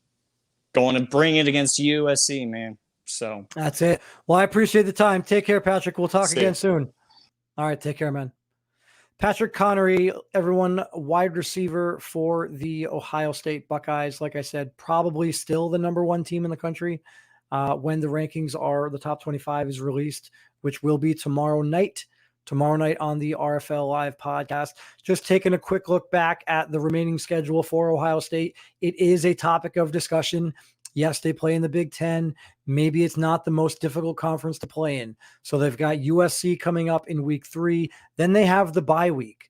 going to bring it against USC, man. So that's it. Well, I appreciate the time. Take care, Patrick. We'll talk again soon. All right, take care, man. Patrick Connery, everyone, wide receiver for the Ohio State Buckeyes. Like I said, probably still the number 1 team in the country. When the rankings are, the top 25 is released, which will be tomorrow night on the RFL Live podcast. Just taking a quick look back at the remaining schedule for Ohio State. It is a topic of discussion. Yes, they play in the Big Ten. Maybe it's not the most difficult conference to play in. So they've got USC coming up in week 3. Then they have the bye week.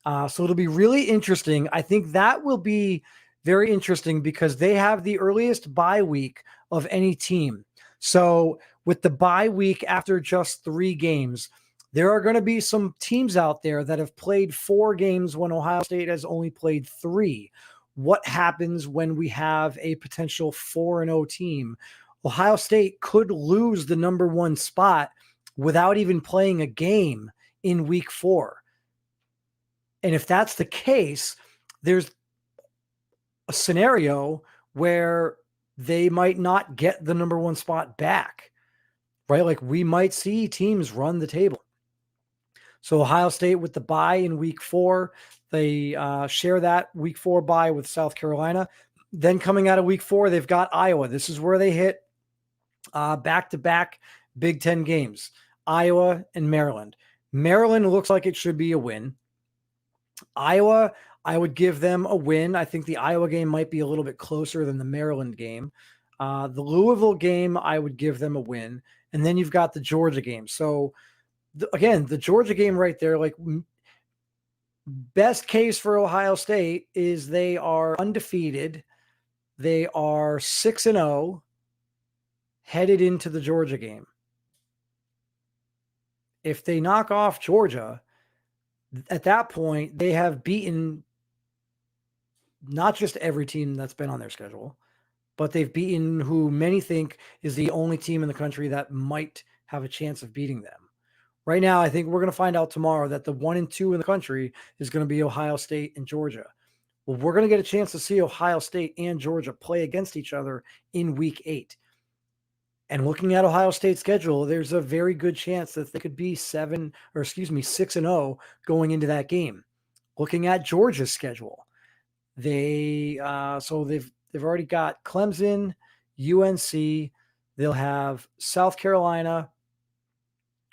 So it'll be really interesting. I think that will be very interesting because they have the earliest bye week of any team. So with the bye week after just 3 games, There are going to be some teams out there that have played 4 games when Ohio State has only played 3. What happens when we have a potential 4-0 team? Ohio State could lose the number 1 spot without even playing a game in week 4. And if that's the case, there's a scenario where they might not get the number 1 spot back, right? Like we might see teams run the table. So Ohio State with the bye in week 4, they share that week 4 bye with South Carolina. Then coming out of week 4, they've got Iowa. This is where they hit back-to-back Big Ten games, Iowa and Maryland. Maryland looks like it should be a win. Iowa, I would give them a win. I think the Iowa game might be a little bit closer than the Maryland game. The Louisville game, I would give them a win. And then you've got the Georgia game. So, again, the Georgia game right there, like best case for Ohio State is they are undefeated. They are 6-0 headed into the Georgia game. If they knock off Georgia, at that point, they have beaten not just every team that's been on their schedule, but they've beaten who many think is the only team in the country that might have a chance of beating them. Right now, I think we're going to find out tomorrow that the 1 and 2 in the country is going to be Ohio State and Georgia. Well, we're going to get a chance to see Ohio State and Georgia play against each other in week 8. And looking at Ohio State's schedule, there's a very good chance that they could be 6-0 going into that game. Looking at Georgia's schedule, they've already got Clemson, UNC. They'll have South Carolina.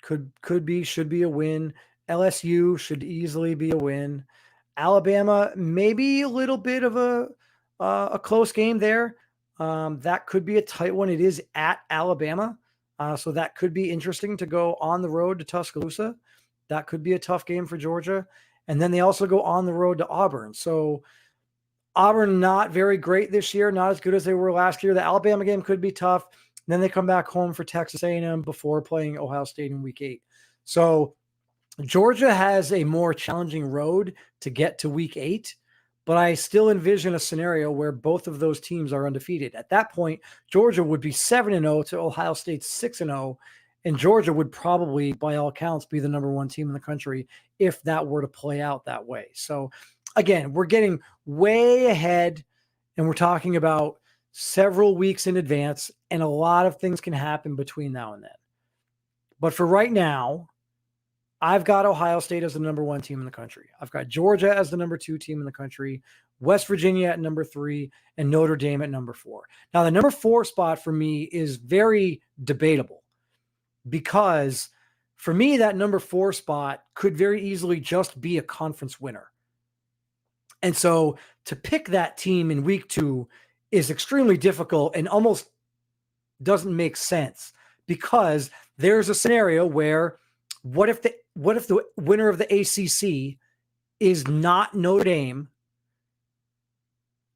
Should be a win. LSU should easily be a win. Alabama, maybe a little bit of a close game there. That could be a tight one. It is at Alabama. So that could be interesting to go on the road to Tuscaloosa. That could be a tough game for Georgia. And then they also go on the road to Auburn. So Auburn, not very great this year, not as good as they were last year. The Alabama game could be tough. Then they come back home for Texas A&M before playing Ohio State in week 8. So Georgia has a more challenging road to get to week 8, but I still envision a scenario where both of those teams are undefeated. At that point, Georgia would be 7-0 to Ohio State's 6-0, and Georgia would probably, by all accounts, be the number 1 team in the country if that were to play out that way. So again, we're getting way ahead, and we're talking about several weeks in advance, and a lot of things can happen between now and then. But for right now, I've got Ohio State as the number 1 team in the country. I've got Georgia as the number 2 team in the country, West Virginia at number 3, and Notre Dame at number 4. Now, the number 4 spot for me is very debatable because for me, that number 4 spot could very easily just be a conference winner. And so to pick that team in week 2 is extremely difficult and almost doesn't make sense because there's a scenario where what if the winner of the ACC is not Notre Dame?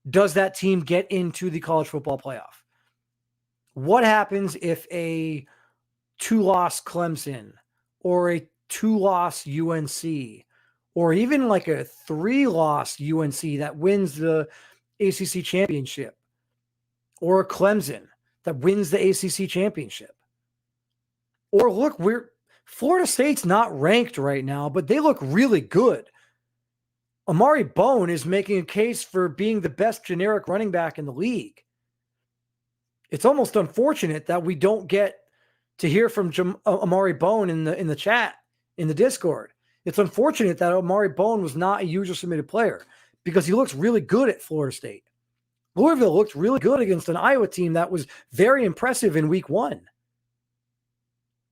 Does that team get into the college football playoff? What happens if a 2-loss Clemson or a 2-loss UNC or even like a 3-loss UNC that wins the ACC championship, or a Clemson that wins the ACC championship? Or look, Florida State's not ranked right now, but they look really good. Amari Bone is making a case for being the best generic running back in the league. It's almost unfortunate that we don't get to hear from Amari Bone in the chat, in the Discord. It's unfortunate that Amari Bone was not a user submitted player because he looks really good at Florida State. Louisville looked really good against an Iowa team that was very impressive in week 1.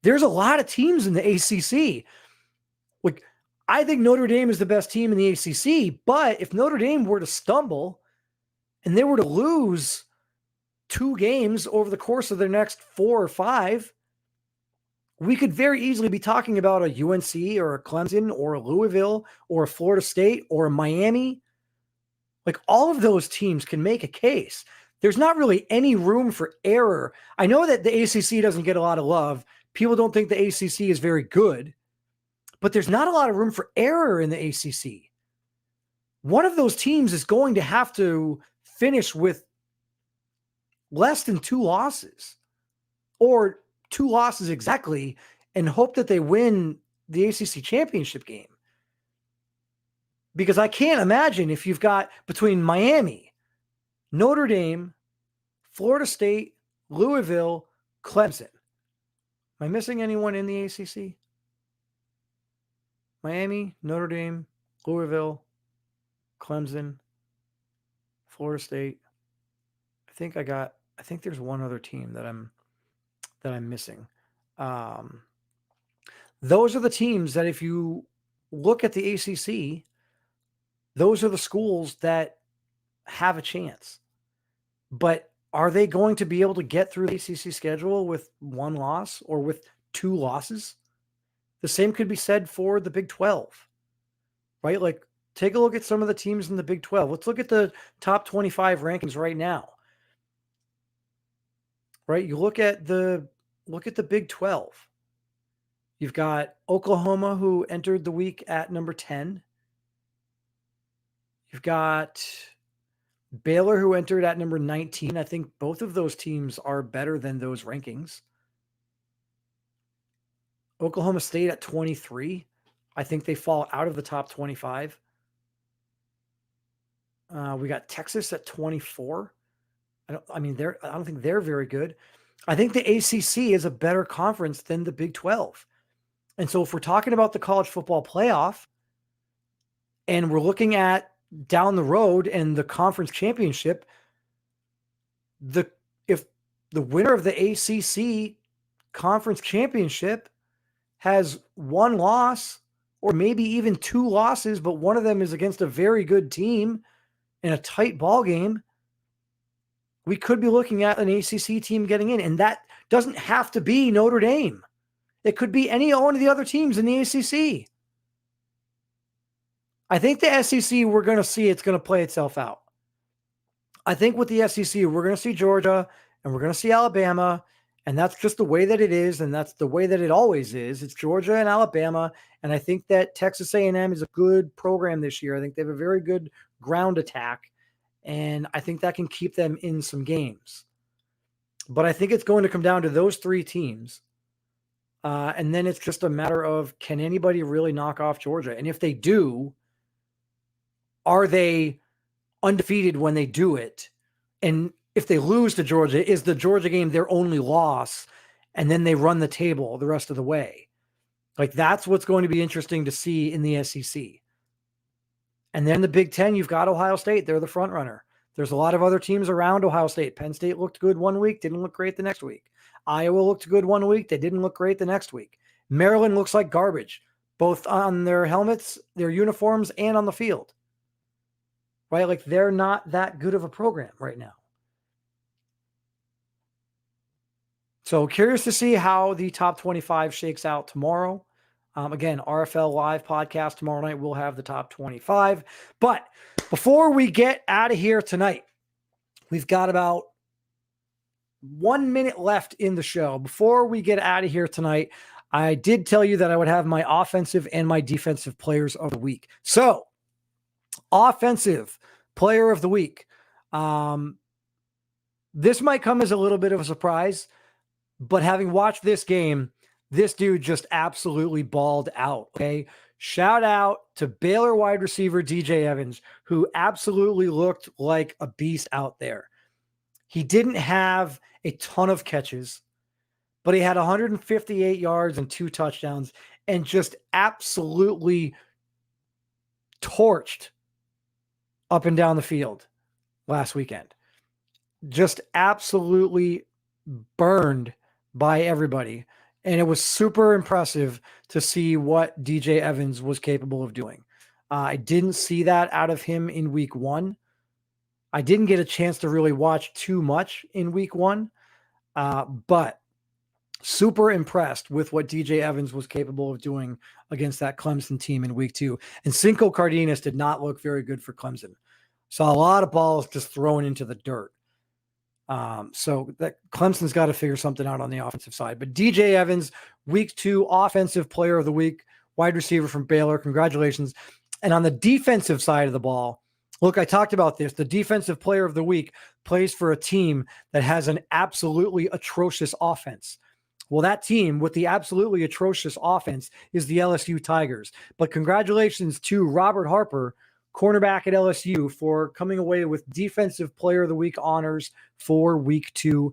There's a lot of teams in the ACC. Like, I think Notre Dame is the best team in the ACC, but if Notre Dame were to stumble and they were to lose 2 games over the course of their next 4 or 5, we could very easily be talking about a UNC or a Clemson or a Louisville or a Florida State or a Miami. Like, all of those teams can make a case. There's not really any room for error. I know that the ACC doesn't get a lot of love. People don't think the ACC is very good. but there's not a lot of room for error in the ACC. One of those teams is going to have to finish with less than 2 losses, or 2 losses exactly, and hope that they win the ACC championship game. Because I can't imagine if you've got between Miami, Notre Dame, Florida State, Louisville, Clemson. Am I missing anyone in the ACC? Miami, Notre Dame, Louisville, Clemson, Florida State. I think there's one other team that I'm missing. Those are the teams that, if you look at the ACC, those are the schools that have a chance. But are they going to be able to get through the ACC schedule with 1 loss or with 2 losses? The same could be said for the Big 12, right? Like, take a look at some of the teams in the Big 12. Let's look at the top 25 rankings right now. Right? You look at the Big 12. You've got Oklahoma, who entered the week at number 10. You've got Baylor, who entered at number 19. I think both of those teams are better than those rankings. Oklahoma State at 23. I think they fall out of the top 25. We got Texas at 24. I don't think they're very good. I think the ACC is a better conference than the Big 12. And so if we're talking about the college football playoff and we're looking at down the road and the conference championship, if the winner of the ACC conference championship has 1 loss or maybe even 2 losses, but one of them is against a very good team in a tight ball game, we could be looking at an ACC team getting in. And that doesn't have to be Notre Dame. It could be any one of the other teams in the ACC. I think the SEC, we're going to see it's going to play itself out. I think with the SEC, we're going to see Georgia and we're going to see Alabama, and that's just the way that it is, and that's the way that it always is. It's Georgia and Alabama, and I think that Texas A&M is a good program this year. I think they have a very good ground attack, and I think that can keep them in some games. But I think it's going to come down to those 3 teams, and then it's just a matter of, can anybody really knock off Georgia? And if they do, are they undefeated when they do it? And if they lose to Georgia, is the Georgia game their only loss, and then they run the table the rest of the way? Like, that's what's going to be interesting to see in the SEC. And then the Big Ten, you've got Ohio State. They're the front runner. There's a lot of other teams around Ohio State. Penn State looked good one week, didn't look great the next week. Iowa looked good one week, they didn't look great the next week. Maryland looks like garbage, both on their helmets, their uniforms, and on the field. Right? Like, they're not that good of a program right now. So curious to see how the top 25 shakes out tomorrow. Again, RFL Live podcast tomorrow night. We'll have the top 25. But before we get out of here tonight, we've got about 1 minute left in the show. Before we get out of here tonight, I did tell you that I would have my offensive and my defensive players of the week. So, offensive player of the week. This might come as a little bit of a surprise, but having watched this game, this dude just absolutely balled out. Okay. Shout out to Baylor wide receiver DJ Evans, who absolutely looked like a beast out there. He didn't have a ton of catches, but he had 158 yards and 2 touchdowns and just absolutely torched up and down the field last weekend. Just absolutely burned by everybody. And it was super impressive to see what DJ Evans was capable of doing. I didn't see that out of him in week 1. I didn't get a chance to really watch too much in week 1, but super impressed with what DJ Evans was capable of doing against that Clemson team in week 2. And Cinco Cardenas did not look very good for Clemson. Saw a lot of balls just thrown into the dirt. So that Clemson's got to figure something out on the offensive side. But DJ Evans, week 2 offensive player of the week, wide receiver from Baylor. Congratulations. And on the defensive side of the ball, look, I talked about this. The defensive player of the week plays for a team that has an absolutely atrocious offense. Well, that team with the absolutely atrocious offense is the LSU Tigers. But congratulations to Robert Harper, cornerback at LSU, for coming away with Defensive Player of the Week honors for week 2.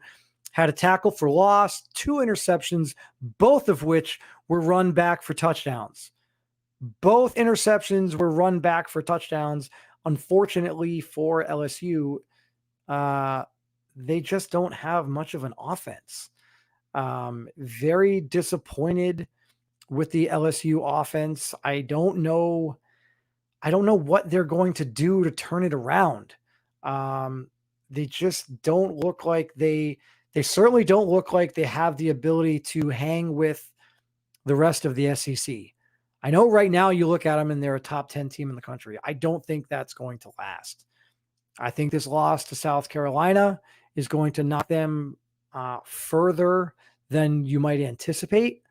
Had a tackle for loss, 2 interceptions, both of which were run back for touchdowns. Both interceptions were run back for touchdowns. Unfortunately for LSU, they just don't have much of an offense. Very disappointed with the LSU offense. I don't know what they're going to do to turn it around. They just don't look like they certainly don't look like they have the ability to hang with the rest of the SEC. I know right now you look at them and they're a top 10 team in the country. I don't think that's going to last. I think this loss to South Carolina is going to knock them further than you might anticipate.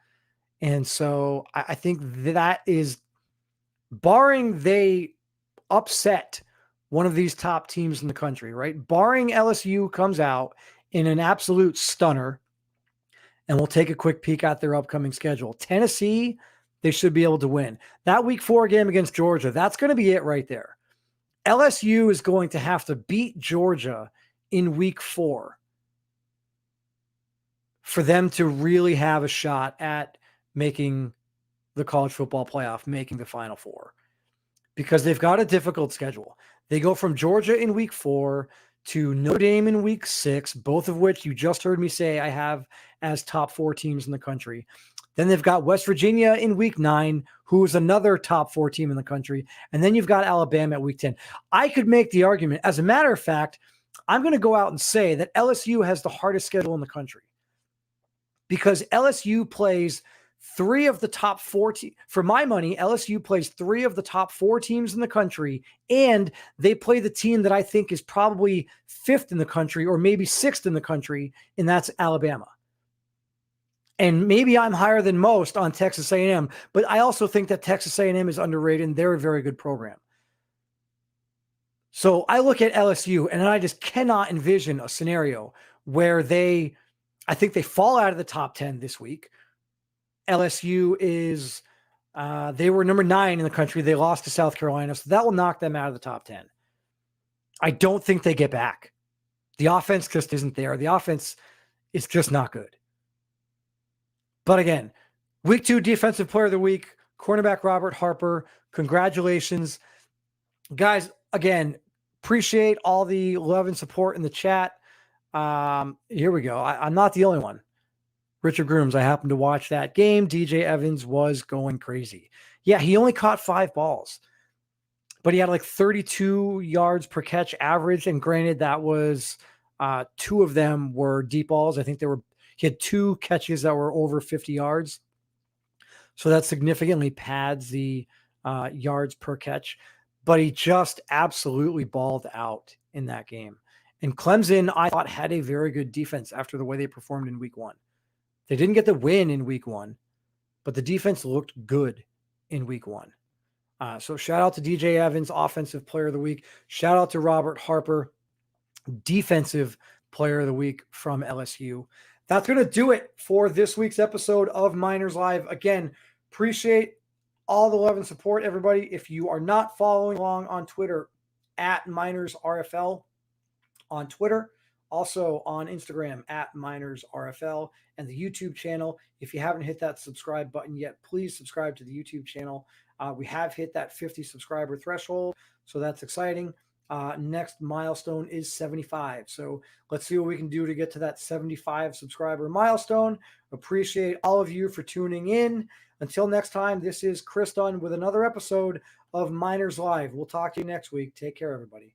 And so I think that is, barring they upset one of these top teams in the country, right? Barring LSU comes out in an absolute stunner, and we'll take a quick peek at their upcoming schedule. Tennessee, they should be able to win. That week 4 game against Georgia, that's going to be it right there. LSU is going to have to beat Georgia in week 4 for them to really have a shot at making the college football playoff, making the Final Four, because they've got a difficult schedule. They go from Georgia in week 4 to Notre Dame in week 6, both of which you just heard me say I have as top 4 teams in the country. Then they've got West Virginia in week 9, who is another top 4 team in the country. And then you've got Alabama at week 10. I could make the argument, as a matter of fact, I'm going to go out and say that LSU has the hardest schedule in the country, because LSU plays 3 of the top 4 for my money, LSU plays 3 of the top 4 teams in the country, and they play the team that I think is probably 5th in the country or maybe 6th in the country, and that's Alabama. And maybe I'm higher than most on Texas A&M, but I also think that Texas A&M is underrated, and they're a very good program. So I look at LSU, and I just cannot envision a scenario where I think they fall out of the top 10 this week. LSU is, they were number 9 in the country. They lost to South Carolina, so that will knock them out of the top 10. I don't think they get back. The offense just isn't there. The offense is just not good. But again, week 2 defensive player of the week, cornerback Robert Harper. Congratulations. Guys, again, appreciate all the love and support in the chat. Here we go. I'm not the only one. Richard Grooms, I happened to watch that game. DJ Evans was going crazy. Yeah, he only caught 5 balls, but he had like 32 yards per catch average. And granted, that was 2 of them were deep balls. I think he had 2 catches that were over 50 yards. So that significantly pads the yards per catch. But he just absolutely balled out in that game. And Clemson, I thought, had a very good defense after the way they performed in week 1. They didn't get the win in week 1, but the defense looked good in week 1. So shout out to DJ Evans, offensive player of the week. Shout out to Robert Harper, defensive player of the week from LSU. That's going to do it for this week's episode of Miners Live. Again, appreciate all the love and support, everybody. If you are not following along on Twitter, at MinersRFL on Twitter, also on Instagram at MinersRFL, and the YouTube channel. If you haven't hit that subscribe button yet, please subscribe to the YouTube channel. We have hit that 50 subscriber threshold, so that's exciting. Next milestone is 75. So let's see what we can do to get to that 75 subscriber milestone. Appreciate all of you for tuning in. Until next time, this is Chris Dunn with another episode of Miners Live. We'll talk to you next week. Take care, everybody.